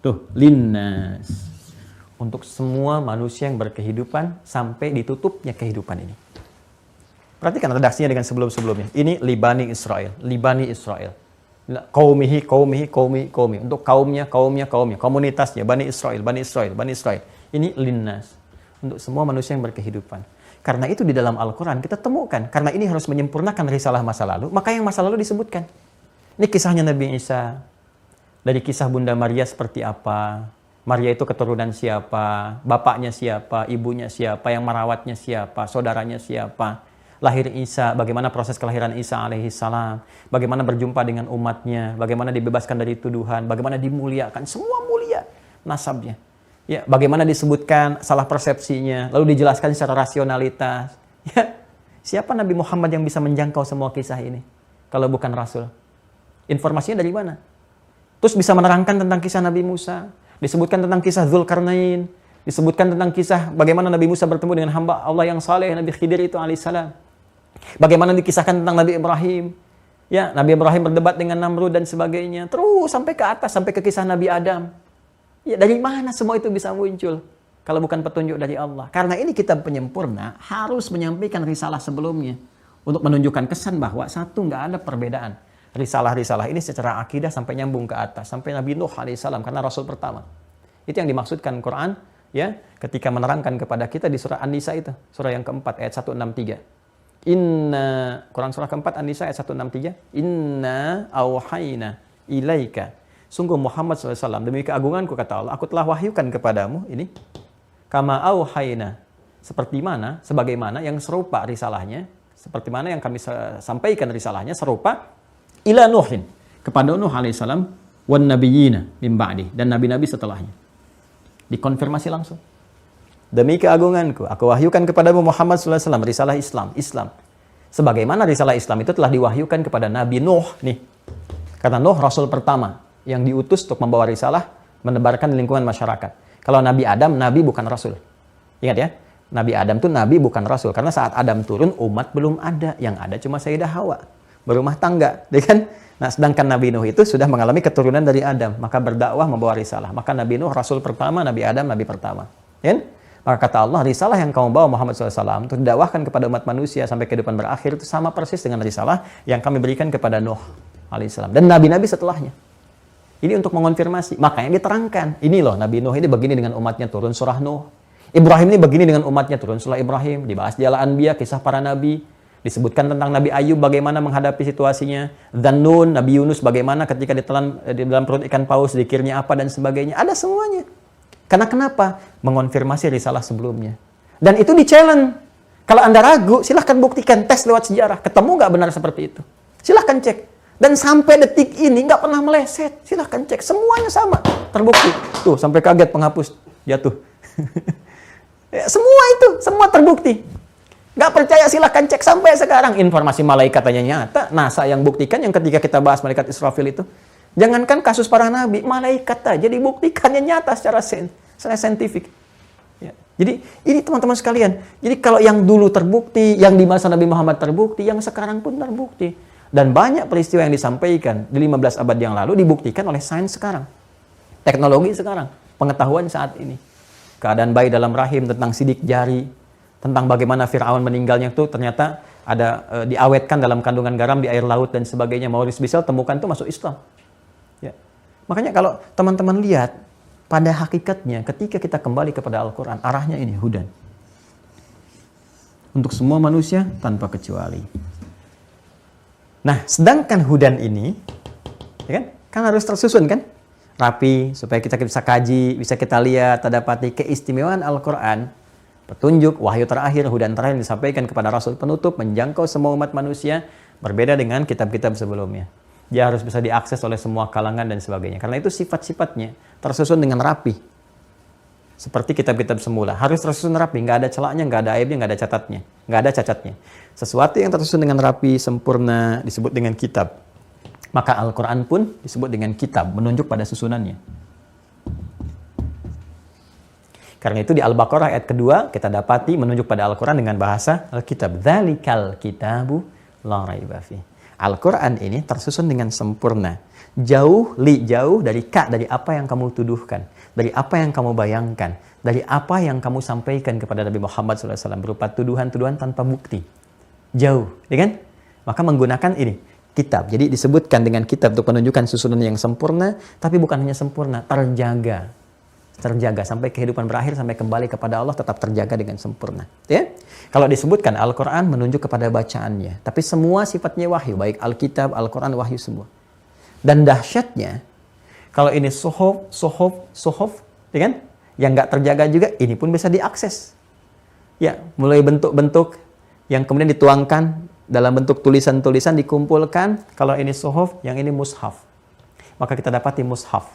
Tuh, linnas. Untuk semua manusia yang berkehidupan sampai ditutupnya kehidupan ini. Perhatikan redaksinya dengan sebelum-sebelumnya. Ini libani Israel. Libani Israel. Qaumihi. Untuk kaumnya. Komunitasnya. Bani Israel. Ini linnas. Untuk semua manusia yang berkehidupan. Karena itu di dalam Al-Quran kita temukan. Karena ini harus menyempurnakan risalah masa lalu. Maka yang masa lalu disebutkan. Ini kisahnya Nabi Isa. Dari kisah Bunda Maria seperti apa. Maria itu keturunan siapa. Bapaknya siapa. Ibunya siapa. Yang merawatnya siapa. Saudaranya siapa. Lahir Isa. Bagaimana proses kelahiran Isa alaihissalam. Bagaimana berjumpa dengan umatnya. Bagaimana dibebaskan dari tuduhan. Bagaimana dimuliakan. Semua mulia nasabnya. Ya, bagaimana disebutkan salah persepsinya. Lalu dijelaskan secara rasionalitas. Ya, siapa Nabi Muhammad yang bisa menjangkau semua kisah ini? Kalau bukan Rasul. Informasinya dari mana? Terus bisa menerangkan tentang kisah Nabi Musa. Disebutkan tentang kisah Dzulkarnain. Disebutkan tentang kisah bagaimana Nabi Musa bertemu dengan hamba Allah yang saleh, Nabi Khidir itu alaihissalam. Bagaimana dikisahkan tentang Nabi Ibrahim. Ya, Nabi Ibrahim berdebat dengan Namrud dan sebagainya. Terus sampai ke atas, sampai ke kisah Nabi Adam. Ya, dari mana semua itu bisa muncul? Kalau bukan petunjuk dari Allah. Karena ini kitab penyempurna harus menyampaikan risalah sebelumnya. Untuk menunjukkan kesan bahwa satu, nggak ada perbedaan. Risalah-risalah ini secara akidah sampai nyambung ke atas. Sampai Nabi Nuh alaihissalam, karena Rasul pertama. Itu yang dimaksudkan Quran, ya, ketika menerangkan kepada kita di surah An-Nisa itu. Surah yang keempat, ayat 163. Quran surah keempat An-Nisa ayat 163. Inna auhayna ilaika. Sungguh Muhammad SAW, demi keagunganku kata Allah, aku telah wahyukan kepadamu ini. Kama auhayna. Seperti mana, sebagaimana yang serupa risalahnya. Seperti mana yang kami sampaikan risalahnya, serupa. Ila Nuhin. Kepada Nuh alaihissalam. Wan nabiyina min ba'di. Dan nabi-nabi setelahnya. Dikonfirmasi langsung. Demi keagunganku, aku wahyukan kepadamu Muhammad SAW, risalah Islam. Sebagaimana risalah Islam itu telah diwahyukan kepada Nabi Nuh. Nih. Karena Nuh Rasul pertama yang diutus untuk membawa risalah, menebarkan di lingkungan masyarakat. Kalau Nabi Adam, Nabi bukan Rasul. Ingat ya, Nabi Adam itu Nabi bukan Rasul. Karena saat Adam turun, umat belum ada. Yang ada cuma Sayyidah Hawa. Berumah tangga. Ya kan? Nah, sedangkan Nabi Nuh itu sudah mengalami keturunan dari Adam. Maka berdakwah membawa risalah. Maka Nabi Nuh Rasul pertama, Nabi Adam Nabi pertama. Ya? Maka kata Allah, risalah yang kamu bawa Muhammad SAW untuk didakwahkan kepada umat manusia sampai kehidupan berakhir itu sama persis dengan risalah yang kami berikan kepada Nuh alaihissalam. Dan nabi-nabi setelahnya. Ini untuk mengonfirmasi. Makanya diterangkan. Ini loh, Nabi Nuh ini begini dengan umatnya, turun surah Nuh. Ibrahim ini begini dengan umatnya, turun surah Ibrahim. Dibahas di Al-Anbiya, kisah para nabi. Disebutkan tentang Nabi Ayub bagaimana menghadapi situasinya. Dzannun, Nabi Yunus bagaimana ketika ditelan di dalam perut ikan paus, zikirnya apa dan sebagainya. Ada semuanya. Karena kenapa? Mengonfirmasi risalah sebelumnya. Dan itu di-challenge. Kalau Anda ragu, silahkan buktikan, tes lewat sejarah. Ketemu nggak benar seperti itu? Silahkan cek. Dan sampai detik ini nggak pernah meleset. Silahkan cek. Semuanya sama. Terbukti. Tuh, sampai kaget penghapus. Jatuh. Semua itu. Semua terbukti. Nggak percaya silahkan cek sampai sekarang. Informasi malaikat aja nyata. NASA yang buktikan yang ketika kita bahas malaikat Israfil itu. Jangankan kasus para nabi, malaikat aja dibuktikannya nyata secara saintifik. Ya. Jadi ini teman-teman sekalian. Jadi kalau yang dulu terbukti, yang di masa Nabi Muhammad terbukti, yang sekarang pun terbukti. Dan banyak peristiwa yang disampaikan di 15 abad yang lalu dibuktikan oleh sains sekarang. Teknologi sekarang. Pengetahuan saat ini. Keadaan bayi dalam rahim, tentang sidik jari, tentang bagaimana Fir'aun meninggalnya itu ternyata ada diawetkan dalam kandungan garam di air laut dan sebagainya. Maurice Bissell temukan itu masuk Islam. Ya. Makanya kalau teman-teman lihat, pada hakikatnya ketika kita kembali kepada Al-Quran, arahnya ini, hudan. Untuk semua manusia tanpa kecuali. Nah, sedangkan hudan ini, ya kan harus tersusun kan? Rapi, supaya kita bisa kaji, bisa kita lihat, dapati keistimewaan Al-Quran. Petunjuk, wahyu terakhir, hudan terakhir yang disampaikan kepada Rasul penutup, menjangkau semua umat manusia, berbeda dengan kitab-kitab sebelumnya. Dia harus bisa diakses oleh semua kalangan dan sebagainya. Karena itu sifat-sifatnya tersusun dengan rapi. Seperti kitab-kitab semula. Harus tersusun rapi, nggak ada celaknya, nggak ada aibnya, nggak ada catatnya. Nggak ada cacatnya. Sesuatu yang tersusun dengan rapi, sempurna, disebut dengan kitab. Maka Al-Quran pun disebut dengan kitab, menunjuk pada susunannya. Karena itu di Al-Baqarah ayat kedua, kita dapati menunjuk pada Al-Quran dengan bahasa Al-Kitab. Dzalikal kitabu la raiba fih. Al-Quran ini tersusun dengan sempurna. Jauh dari dari apa yang kamu tuduhkan, dari apa yang kamu bayangkan, dari apa yang kamu sampaikan kepada Nabi Muhammad SAW berupa tuduhan-tuduhan tanpa bukti. Jauh, ya kan? Maka menggunakan ini, kitab. Jadi disebutkan dengan kitab untuk menunjukkan susunan yang sempurna, tapi bukan hanya sempurna, terjaga sampai kehidupan berakhir, sampai kembali kepada Allah tetap terjaga dengan sempurna. Ya? Kalau disebutkan Al-Quran menunjuk kepada bacaannya, tapi semua sifatnya wahyu, baik Alkitab, Al-Quran, wahyu semua. Dan dahsyatnya, kalau ini suhuf, ya kan? Yang nggak terjaga juga, ini pun bisa diakses. Ya, mulai bentuk-bentuk yang kemudian dituangkan dalam bentuk tulisan-tulisan dikumpulkan. Kalau ini suhuf, yang ini mushaf. Maka kita dapati mushaf,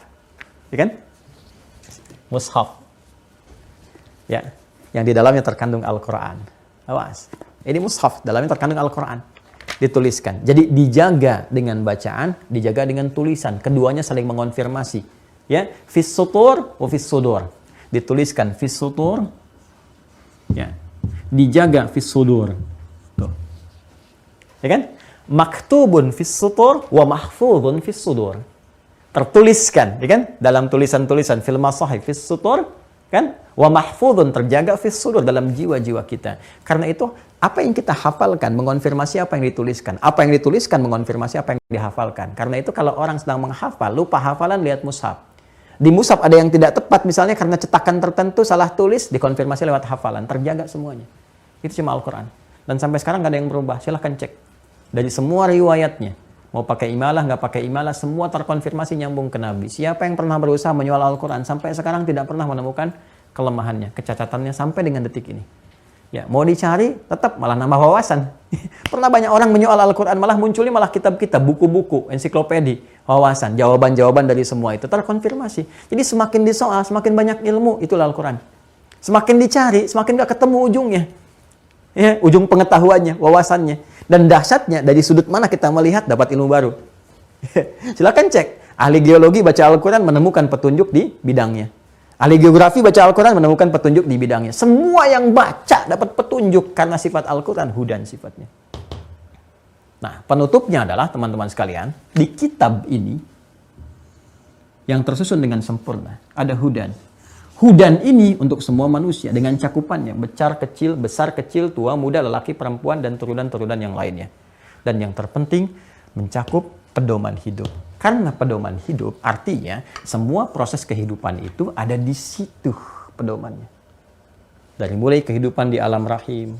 ya kan? Mushaf, ya, yang di dalamnya terkandung Al-Quran. Awas, ini mushaf, dalamnya terkandung Al-Quran. Dituliskan. Jadi dijaga dengan bacaan, dijaga dengan tulisan. Keduanya saling mengonfirmasi. Ya, fis sutur wa fis sudur. Dituliskan fis sutur, ya, dijaga fis sudur. Tuh. Ya kan? Maktubun fis sutur wa mahfuzun fis sudur. Tertuliskan, ya kan? Dalam tulisan-tulisan fil masahif fis sutur, kan? Wa mahfuzun, terjaga fis sudur, dalam jiwa-jiwa kita. Karena itu apa yang kita hafalkan mengonfirmasi apa yang dituliskan. Apa yang dituliskan mengonfirmasi apa yang dihafalkan. Karena itu kalau orang sedang menghafal, lupa hafalan, lihat mushaf. Di mushaf ada yang tidak tepat, misalnya karena cetakan tertentu salah tulis, dikonfirmasi lewat hafalan. Terjaga semuanya. Itu cuma Al-Quran. Dan sampai sekarang nggak ada yang berubah. Silahkan cek. Dari semua riwayatnya. Mau pakai imalah, nggak pakai imalah, semua terkonfirmasi nyambung ke Nabi. Siapa yang pernah berusaha menyoal Al-Quran, sampai sekarang tidak pernah menemukan kelemahannya, kecacatannya sampai dengan detik ini. Ya, mau dicari, tetap malah nambah wawasan. Pernah banyak orang menyoal Al-Quran, malah munculnya malah kitab-kitab, buku-buku, ensiklopedi, wawasan, jawaban-jawaban dari semua itu terkonfirmasi. Jadi semakin disoal, semakin banyak ilmu, itulah Al-Quran. Semakin dicari, semakin gak ketemu ujungnya. Ya, ujung pengetahuannya, wawasannya. Dan dahsyatnya, dari sudut mana kita melihat, dapat ilmu baru. Silakan cek. Ahli geologi baca Al-Quran menemukan petunjuk di bidangnya. Ahli geografi baca Al-Quran menemukan petunjuk di bidangnya. Semua yang baca dapat petunjuk karena sifat Al-Quran, hudan sifatnya. Nah, penutupnya adalah teman-teman sekalian, di kitab ini yang tersusun dengan sempurna, ada hudan. Hudan ini untuk semua manusia dengan cakupannya, besar kecil, tua, muda, lelaki, perempuan, dan turunan-turunan yang lainnya. Dan yang terpenting, mencakup pedoman hidup. Karena pedoman hidup artinya semua proses kehidupan itu ada di situ pedomannya. Dari mulai kehidupan di alam rahim,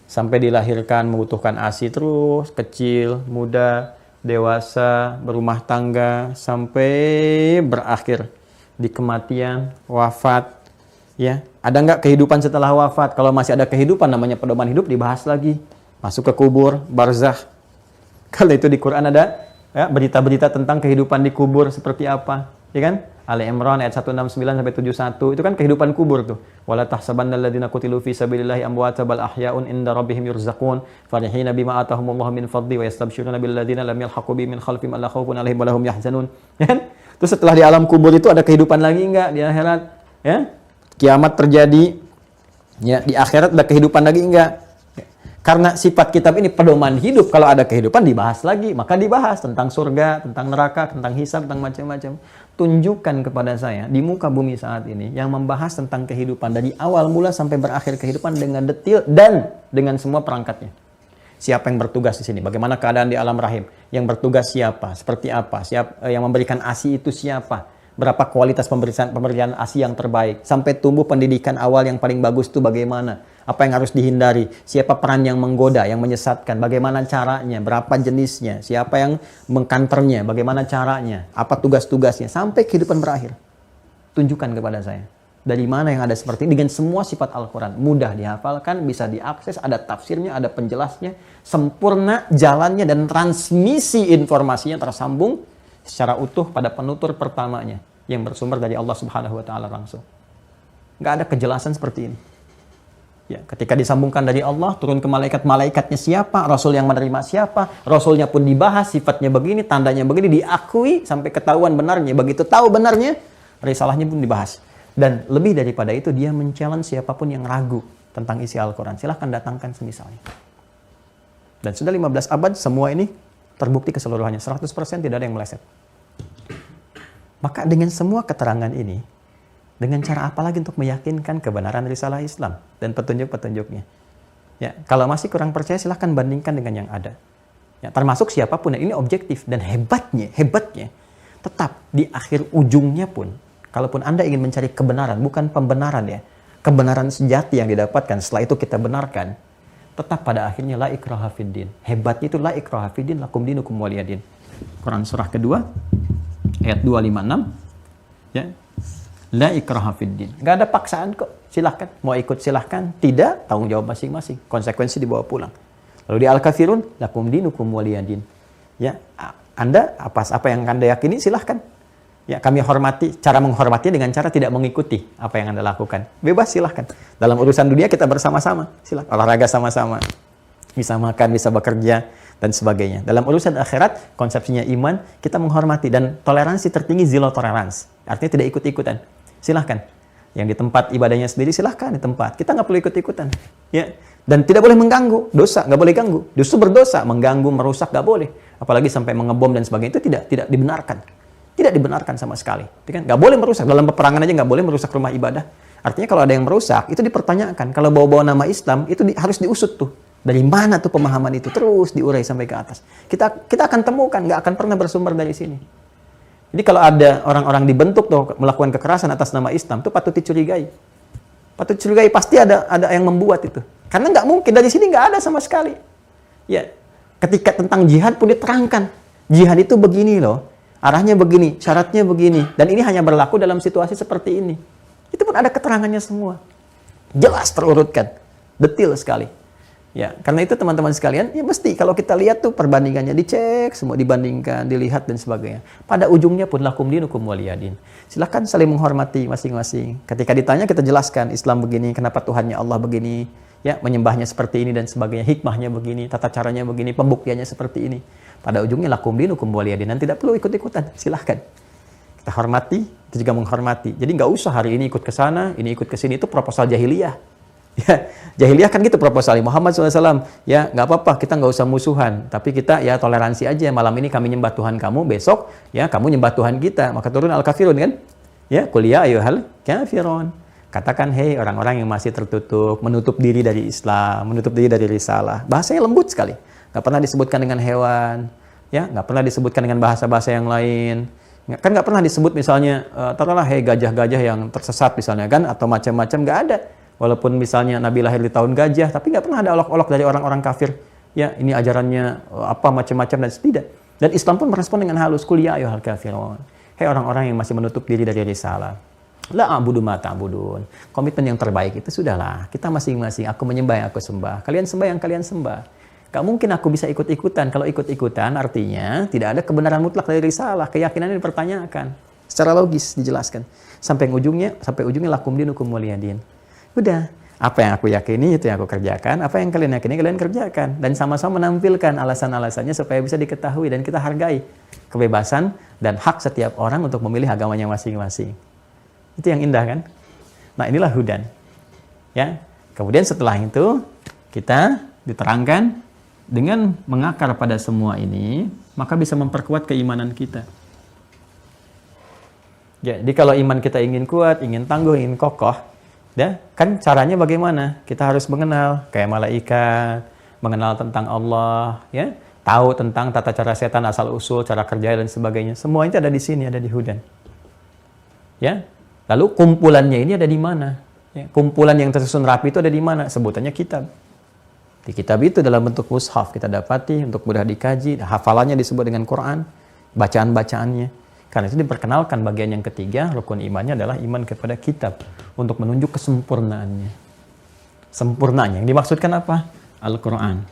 sampai dilahirkan membutuhkan ASI terus, kecil, muda, dewasa, berumah tangga, sampai berakhir di kematian, wafat. Ya, ada nggak kehidupan setelah wafat? Kalau masih ada kehidupan, namanya pedoman hidup, dibahas lagi. Masuk ke kubur, barzakh. Kalau itu di Quran ada ya, berita-berita tentang kehidupan di kubur seperti apa, ya kan? Ali Imran ayat 169 sampai 71 itu kan kehidupan kubur tuh. Wala tahsabannal ladzina qutilu fi sabilillahi amwata bal ahya'un inda rabbihim yurzaqun farihina bima atahumullahu min fadli wa yastabshiruna bil ladzina lam yalhaqu bihim min khalfihim alla khaufun 'alaihim wa lahum yahzanun. Ya kan? Terus setelah di alam kubur itu ada kehidupan lagi enggak di akhirat? Ya? Kiamat terjadi. Ya, di akhirat ada kehidupan lagi enggak? Karena sifat kitab ini pedoman hidup, kalau ada kehidupan dibahas lagi, maka dibahas tentang surga, tentang neraka, tentang hisab, tentang macam-macam. Tunjukkan kepada saya di muka bumi saat ini yang membahas tentang kehidupan dari awal mula sampai berakhir kehidupan dengan detail dan dengan semua perangkatnya. Siapa yang bertugas di sini? Bagaimana keadaan di alam rahim? Yang bertugas siapa? Seperti apa? Siapa yang memberikan ASI itu siapa? Berapa kualitas pemberian ASI yang terbaik? Sampai tumbuh pendidikan awal yang paling bagus itu bagaimana? Apa yang harus dihindari? Siapa peran yang menggoda, yang menyesatkan? Bagaimana caranya? Berapa jenisnya? Siapa yang mengkanternya? Bagaimana caranya? Apa tugas-tugasnya? Sampai kehidupan berakhir. Tunjukkan kepada saya. Dari mana yang ada seperti ini? Dengan semua sifat Al-Quran. Mudah dihafalkan, bisa diakses, ada tafsirnya, ada penjelasnya, sempurna jalannya dan transmisi informasinya tersambung secara utuh pada penutur pertamanya yang bersumber dari Allah Subhanahu wa Ta'ala langsung. Nggak ada kejelasan seperti ini. Ya, ketika disambungkan dari Allah, turun ke malaikat-malaikatnya siapa, Rasul yang menerima siapa, Rasulnya pun dibahas, sifatnya begini, tandanya begini, diakui sampai ketahuan benarnya. Begitu tahu benarnya, risalahnya pun dibahas. Dan lebih daripada itu, dia men-challenge siapapun yang ragu tentang isi Al-Quran. Silahkan datangkan semisalnya. Dan sudah 15 abad, semua ini terbukti keseluruhannya. 100% tidak ada yang meleset. Maka dengan semua keterangan ini, dengan cara apa lagi untuk meyakinkan kebenaran risalah Islam dan petunjuk-petunjuknya? Ya, kalau masih kurang percaya, silahkan bandingkan dengan yang ada. Ya, termasuk siapapun, ini objektif. Dan hebatnya, tetap di akhir ujungnya pun, kalaupun Anda ingin mencari kebenaran, bukan pembenaran ya, kebenaran sejati yang didapatkan, setelah itu kita benarkan, tetap pada akhirnya la ikraha fiddin. Hebatnya itu la ikraha fiddin, lakum dinukum waliyadin. Quran surah kedua, ayat 256, ya. La ikraha fiddin. Gak ada paksaan kok. Silahkan. Mau ikut silahkan. Tidak, tanggung jawab masing-masing. Konsekuensi dibawa pulang. Lalu di Al-Kafirun, lakum dinukum waliyadin. Ya, Anda apa yang Anda yakini silahkan. Ya, kami hormati. Cara menghormati dengan cara tidak mengikuti apa yang Anda lakukan. Bebas silahkan. Dalam urusan dunia kita bersama-sama. Silahkan. Olahraga sama-sama. Bisa makan, bisa bekerja, dan sebagainya. Dalam urusan akhirat, konsepsinya iman, kita menghormati. Dan toleransi tertinggi zero tolerance. Artinya tidak ikut-ikutan. Silahkan. Yang di tempat ibadahnya sendiri, silahkan di tempat. Kita nggak perlu ikut-ikutan. Ya. Dan tidak boleh mengganggu. Dosa, nggak boleh ganggu. Justru berdosa, mengganggu, merusak, nggak boleh. Apalagi sampai mengebom dan sebagainya, itu tidak dibenarkan. Tidak dibenarkan sama sekali. Kan? Nggak boleh merusak. Dalam peperangan aja nggak boleh merusak rumah ibadah. Artinya kalau ada yang merusak, itu dipertanyakan. Kalau bawa-bawa nama Islam, itu harus diusut tuh. Dari mana tuh pemahaman itu? Terus diurai sampai ke atas. Kita akan temukan, nggak akan pernah bersumber dari sini. Jadi kalau ada orang-orang dibentuk tuh melakukan kekerasan atas nama Islam, itu patut dicurigai. Patut dicurigai, pasti ada yang membuat itu. Karena nggak mungkin, dari sini nggak ada sama sekali. Ya, ketika tentang jihad pun diterangkan. Jihad itu begini loh, arahnya begini, syaratnya begini. Dan ini hanya berlaku dalam situasi seperti ini. Itu pun ada keterangannya semua. Jelas terurutkan, detail sekali. Ya, karena itu teman-teman sekalian, ya mesti kalau kita lihat tuh perbandingannya dicek, semua dibandingkan, dilihat dan sebagainya. Pada ujungnya pun lakum dinukum waliyadin. Silahkan saling menghormati masing-masing. Ketika ditanya kita jelaskan Islam begini, kenapa Tuhannya Allah begini, ya menyembahnya seperti ini dan sebagainya, hikmahnya begini, tata caranya begini, pembuktiannya seperti ini. Pada ujungnya lakum dinukum waliyadin, dan tidak perlu ikut-ikutan. Silahkan. Kita hormati, kita juga menghormati. Jadi nggak usah hari ini ikut ke sana, ini ikut ke sini, itu proposal jahiliyah. Ya, jahiliyah kan gitu proposal Muhammad SAW. Ya, nggak apa-apa, kita nggak usah musuhan. Tapi kita ya toleransi aja. Malam ini kami nyembah Tuhan kamu, besok ya kamu nyembah Tuhan kita. Maka turun Al-Kafirun kan? Ya, qul ya ayyuhal kafirun. Katakan, hei orang-orang yang masih tertutup, menutup diri dari Islam, menutup diri dari risalah. Bahasanya lembut sekali. Nggak pernah disebutkan dengan hewan. Ya, nggak pernah disebutkan dengan bahasa-bahasa yang lain. Kan nggak pernah disebut misalnya, taruhlah hei gajah-gajah yang tersesat misalnya kan, atau macam-macam, nggak ada. Walaupun misalnya Nabi lahir di tahun gajah, tapi nggak pernah ada olok-olok dari orang-orang kafir. Ya, ini ajarannya apa macam-macam dan tidak. Dan Islam pun merespon dengan halus. Qul ya ayyuhal kafirun. Hei orang-orang yang masih menutup diri dari risalah. La a'budu ma ta'budun. Komitmen yang terbaik itu sudahlah. Kita masing-masing, aku menyembah yang aku sembah. Kalian sembah yang kalian sembah. Gak mungkin aku bisa ikut-ikutan. Kalau ikut-ikutan artinya tidak ada kebenaran mutlak dari risalah. Keyakinan ini dipertanyakan. Secara logis dijelaskan. Sampai ujungnya lakum dinukum waliyadin. Udah, apa yang aku yakini itu yang aku kerjakan, apa yang kalian yakini kalian kerjakan, dan sama-sama menampilkan alasan-alasannya supaya bisa diketahui dan kita hargai kebebasan dan hak setiap orang untuk memilih agamanya masing-masing. Itu yang indah kan? Nah, inilah hudan. Ya. Kemudian setelah itu kita diterangkan dengan mengakar pada semua ini, maka bisa memperkuat keimanan kita. Jadi kalau iman kita ingin kuat, ingin tangguh, ingin kokoh, ya, kan caranya bagaimana? Kita harus mengenal kayak malaikat, mengenal tentang Allah, ya, tahu tentang tata cara setan, asal usul, cara kerja dan sebagainya. Semua itu ada di sini, ada di hudan. Ya. Lalu kumpulannya ini ada di mana? Ya, kumpulan yang tersusun rapi itu ada di mana? Sebutannya kitab. Di kitab itu dalam bentuk mushaf kita dapati untuk mudah dikaji, hafalannya disebut dengan Quran, bacaan-bacaannya. Karena itu diperkenalkan bagian yang ketiga, rukun imannya adalah iman kepada kitab. untuk menunjuk kesempurnaannya. Sempurnanya. Yang dimaksudkan apa? Al-Quran.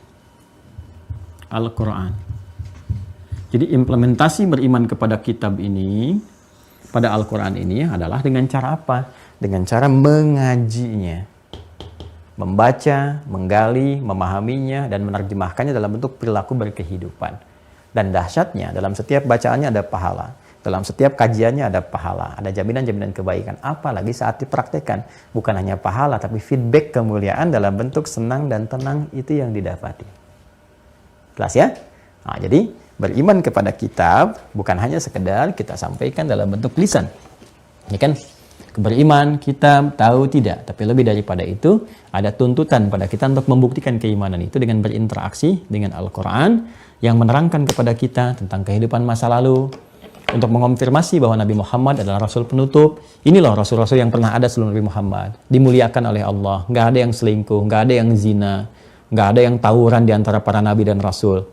Al-Quran. Jadi implementasi beriman kepada kitab ini, pada Al-Quran ini adalah dengan cara apa? Dengan cara mengajinya. Membaca, menggali, memahaminya, dan menerjemahkannya dalam bentuk perilaku berkehidupan. Dan dahsyatnya, dalam setiap bacaannya ada pahala. Dalam setiap kajiannya ada pahala. Ada jaminan-jaminan kebaikan. Apalagi saat dipraktekkan. Bukan hanya pahala, tapi feedback kemuliaan dalam bentuk senang dan tenang itu yang didapati. Jelas ya? Nah, jadi beriman kepada kitab bukan hanya sekedar kita sampaikan dalam bentuk lisan. Ya kan? Beriman, kitab, tahu tidak. Tapi lebih daripada itu, ada tuntutan pada kita untuk membuktikan keimanan itu dengan berinteraksi dengan Al-Quran yang menerangkan kepada kita tentang kehidupan masa lalu, untuk mengonfirmasi bahwa Nabi Muhammad adalah Rasul penutup. Ini loh Rasul-Rasul yang pernah ada sebelum Nabi Muhammad. Dimuliakan oleh Allah. Nggak ada yang selingkuh, nggak ada yang zina, nggak ada yang tawuran di antara para Nabi dan Rasul.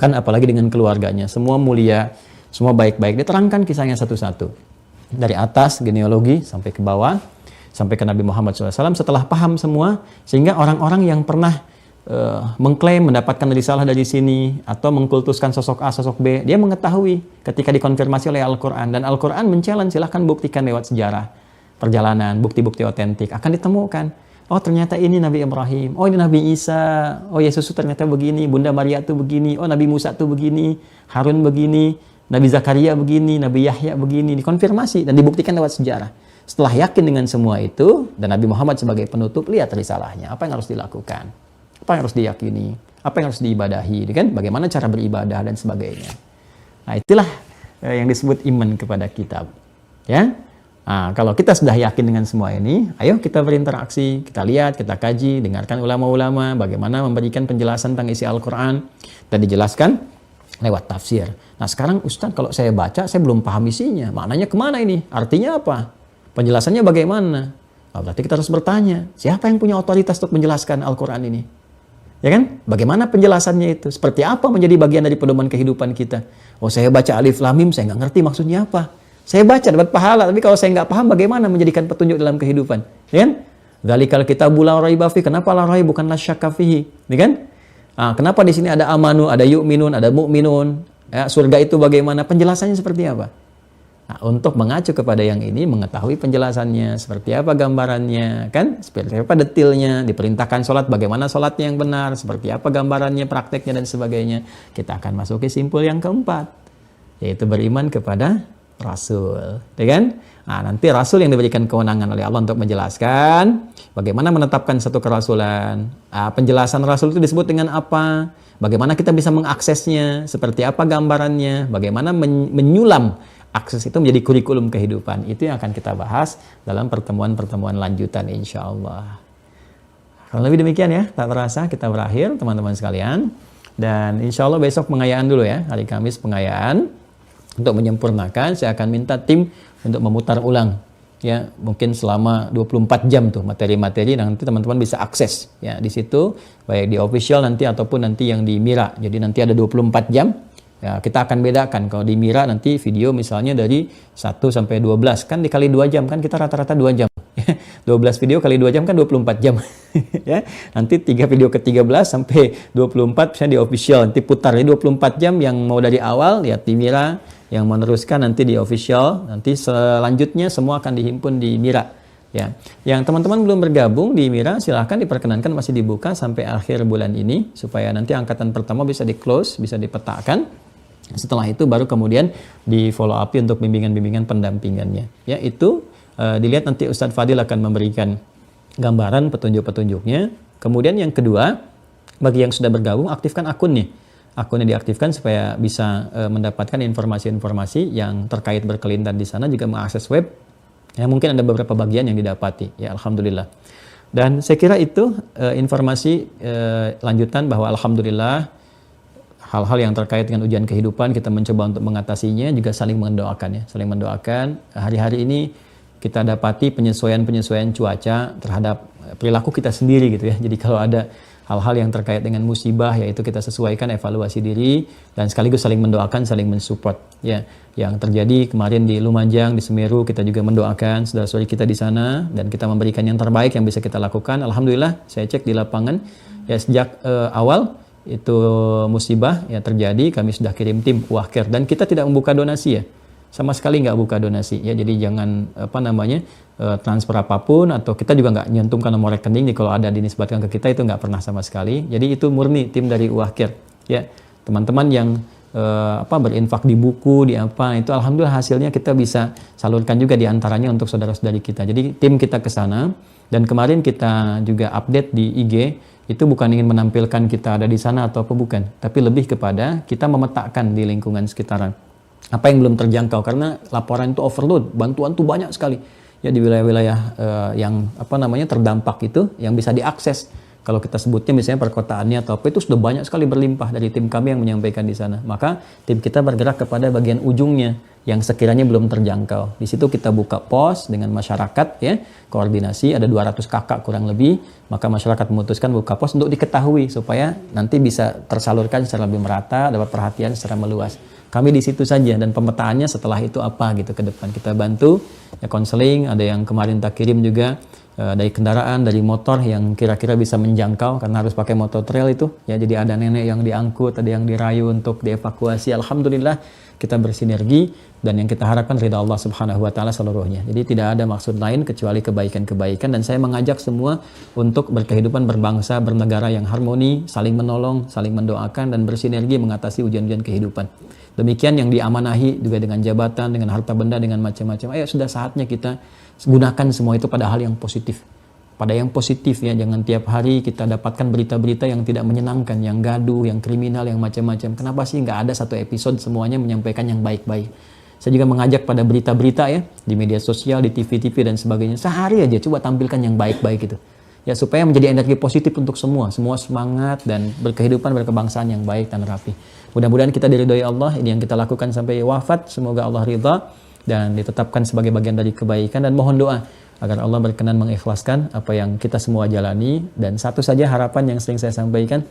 Kan apalagi dengan keluarganya. Semua mulia, semua baik-baik. Diterangkan kisahnya satu-satu. Dari atas genealogi sampai ke bawah sampai ke Nabi Muhammad SAW setelah paham semua, sehingga orang-orang yang pernah mengklaim mendapatkan risalah dari sini atau mengkultuskan sosok A, sosok B, dia mengetahui ketika dikonfirmasi oleh Al-Quran, dan Al-Quran men-challenge, silahkan buktikan lewat sejarah perjalanan, bukti-bukti otentik akan ditemukan. Oh ternyata ini Nabi Ibrahim, oh ini Nabi Isa, oh Yesus ternyata begini, Bunda Maria tuh begini, oh Nabi Musa tuh begini, Harun begini, Nabi Zakaria begini, Nabi Yahya begini, dikonfirmasi dan dibuktikan lewat sejarah. Setelah yakin dengan semua itu, dan Nabi Muhammad sebagai penutup, lihat risalahnya, apa yang harus dilakukan, apa yang harus diyakini, apa yang harus diibadahi, kan? Bagaimana cara beribadah dan sebagainya. Nah itulah yang disebut iman kepada kitab. Ya, nah, kalau kita sudah yakin dengan semua ini, ayo kita berinteraksi, kita lihat, kita kaji, dengarkan ulama-ulama, bagaimana memberikan penjelasan tentang isi Al-Quran, dan dijelaskan lewat tafsir. Nah sekarang Ustaz, kalau saya baca, saya belum paham isinya. Maknanya kemana ini? Artinya apa? Penjelasannya bagaimana? Nah, berarti kita harus bertanya, siapa yang punya otoritas untuk menjelaskan Al-Quran ini? Ya kan? Bagaimana penjelasannya itu? Seperti apa menjadi bagian dari pedoman kehidupan kita? Oh saya baca Alif Lam Mim, saya nggak ngerti maksudnya apa. Saya baca dapat pahala, tapi kalau saya nggak paham bagaimana menjadikan petunjuk dalam kehidupan? Ya kan? Dzalikal kitabu la raiba fihi. Kenapa la raib bukan la syakka fihi? Ya kan? Nah, kenapa di sini ada amanu, ada yu'minun, ada mu'minun? Ya, surga itu bagaimana? Penjelasannya seperti apa? Nah, untuk mengacu kepada yang ini, mengetahui penjelasannya, seperti apa gambarannya, kan? Seperti apa detailnya, diperintahkan sholat, bagaimana sholatnya yang benar, seperti apa gambarannya, prakteknya, dan sebagainya. Kita akan masuki simpul yang keempat, yaitu beriman kepada Rasul. Ya kan? Nah, nanti Rasul yang diberikan kewenangan oleh Allah untuk menjelaskan bagaimana menetapkan satu kerasulan. Penjelasan Rasul itu disebut dengan apa? Bagaimana kita bisa mengaksesnya? Seperti apa gambarannya? Bagaimana menyulam akses itu menjadi kurikulum kehidupan? Itu yang akan kita bahas dalam pertemuan-pertemuan lanjutan insya Allah. Kalau lebih demikian ya, tak terasa kita berakhir teman-teman sekalian. Dan insya Allah besok pengayaan dulu ya, hari Kamis pengayaan. Untuk menyempurnakan, saya akan minta tim untuk memutar ulang. Ya, mungkin selama 24 jam tuh materi-materi, nanti teman-teman bisa akses ya di situ, baik di official nanti ataupun nanti yang di Mira. Jadi nanti ada 24 jam. Ya, kita akan bedakan. Kalau di Mira nanti video misalnya dari 1 sampai 12 kan dikali 2 jam kan kita rata-rata 2 jam. 12 video kali 2 jam kan 24 jam. Ya, nanti 3 video ke 13 sampai 24 misalnya di official, nanti putar ya 24 jam yang mau dari awal lihat di Mira, yang meneruskan nanti di official, nanti selanjutnya semua akan dihimpun di Mira. Ya, yang teman-teman belum bergabung di Mira, silahkan diperkenankan masih dibuka sampai akhir bulan ini supaya nanti angkatan pertama bisa di-close, bisa dipetakan. Setelah itu baru kemudian di follow up untuk bimbingan-bimbingan pendampingannya. Ya, itu dilihat nanti Ustadz Fadil akan memberikan gambaran petunjuk-petunjuknya. Kemudian yang kedua, bagi yang sudah bergabung, aktifkan akunnya. Akunnya diaktifkan supaya bisa mendapatkan informasi-informasi yang terkait berkelindan di sana, juga mengakses web. Ya, mungkin ada beberapa bagian yang didapati. Ya, alhamdulillah. Dan saya kira itu informasi lanjutan bahwa alhamdulillah hal-hal yang terkait dengan ujian kehidupan kita mencoba untuk mengatasinya, juga saling mendoakan ya, saling mendoakan. Hari-hari ini kita dapati penyesuaian-penyesuaian cuaca terhadap perilaku kita sendiri gitu ya. Jadi kalau ada hal-hal yang terkait dengan musibah, yaitu kita sesuaikan evaluasi diri dan sekaligus saling mendoakan, saling mensupport. Ya, yang terjadi kemarin di Lumajang, di Semeru, kita juga mendoakan saudara-saudari kita di sana dan kita memberikan yang terbaik yang bisa kita lakukan. Alhamdulillah, saya cek di lapangan ya sejak awal itu musibah ya terjadi, kami sudah kirim tim Uahker dan kita tidak membuka donasi ya. Sama sekali nggak buka donasi ya, jadi jangan transfer apapun atau kita juga nggak nyantumkan nomor rekening nih, kalau ada dinisbatkan ke kita itu nggak pernah sama sekali. Jadi itu murni tim dari Uahker ya. Teman-teman yang berinfak di buku, di apa itu alhamdulillah hasilnya kita bisa salurkan juga diantaranya untuk saudara-saudari kita. Jadi tim kita ke sana dan kemarin kita juga update di IG itu bukan ingin menampilkan kita ada di sana atau apa, bukan, tapi lebih kepada kita memetakan di lingkungan sekitaran apa yang belum terjangkau, karena laporan itu overload, bantuan tuh banyak sekali ya di wilayah-wilayah yang terdampak itu yang bisa diakses. Kalau kita sebutnya misalnya perkotaannya atau apa, itu sudah banyak sekali berlimpah dari tim kami yang menyampaikan di sana. Maka tim kita bergerak kepada bagian ujungnya yang sekiranya belum terjangkau. Di situ kita buka pos dengan masyarakat ya, koordinasi ada 200 kakak kurang lebih. Maka masyarakat memutuskan buka pos untuk diketahui supaya nanti bisa tersalurkan secara lebih merata, dapat perhatian secara meluas. Kami di situ saja dan pemetaannya setelah itu apa gitu ke depan. Kita bantu ya konseling, ada yang kemarin tak kirim juga dari kendaraan, dari motor yang kira-kira bisa menjangkau karena harus pakai motor trail itu ya, jadi ada nenek yang diangkut, ada yang dirayu untuk dievakuasi. Alhamdulillah kita bersinergi dan yang kita harapkan ridha Allah Subhanahu wa taala seluruhnya. Jadi tidak ada maksud lain kecuali kebaikan-kebaikan, dan saya mengajak semua untuk berkehidupan berbangsa, bernegara yang harmoni, saling menolong, saling mendoakan dan bersinergi mengatasi ujian-ujian kehidupan. Demikian yang diamanahi juga dengan jabatan, dengan harta benda, dengan macam-macam. Ayo sudah saatnya kita gunakan semua itu pada hal yang positif. Pada yang positif ya, jangan tiap hari kita dapatkan berita-berita yang tidak menyenangkan, yang gaduh, yang kriminal, yang macam-macam. Kenapa sih nggak ada satu episode semuanya menyampaikan yang baik-baik? Saya juga mengajak pada berita-berita ya, di media sosial, di TV-TV dan sebagainya. Sehari aja coba tampilkan yang baik-baik itu. Ya, supaya menjadi energi positif untuk semua semangat dan berkehidupan berkebangsaan yang baik dan rapi. Mudah-mudahan kita diridhoi Allah, ini yang kita lakukan sampai wafat, semoga Allah ridha dan ditetapkan sebagai bagian dari kebaikan, dan mohon doa agar Allah berkenan mengikhlaskan apa yang kita semua jalani. Dan satu saja harapan yang sering saya sampaikan,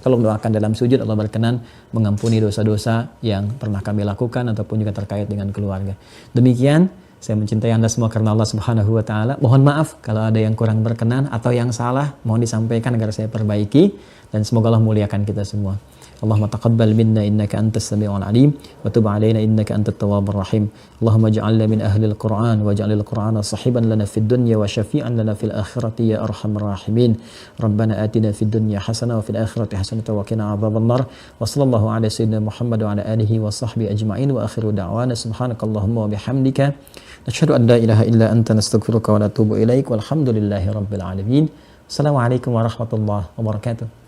tolong doakan dalam sujud Allah berkenan mengampuni dosa-dosa yang pernah kami lakukan ataupun juga terkait dengan keluarga. Demikian, saya mencintai Anda semua karena Allah Subhanahu wa taala. Mohon maaf kalau ada yang kurang berkenan atau yang salah, mohon disampaikan agar saya perbaiki, dan semoga Allah muliakan kita semua. Allahumma taqabbal minna innaka antas sami'ul alim wa tub 'alaina innaka antat tawwabur rahim. Allahumma ij'alna min ahlil Qur'an waj'alil Qur'ana sahiban lana fid dunya wa syafi'an lana fil akhirati ya arhamar rahimin. Rabbana atina fid dunya hasanah wa fil akhirati hasanah wa qina adzabannar. Wa sallallahu ala sayyidina Muhammad wa ala alihi wa sahbihi ajma'in wa akhiru da'wana subhanakallahumma wa bihamdika nashhadu an la ilaha illa anta nastaghfiruka wa natubu ilaik walhamdulillahi rabbil alamin. Assalamualaikum warahmatullahi wabarakatuh.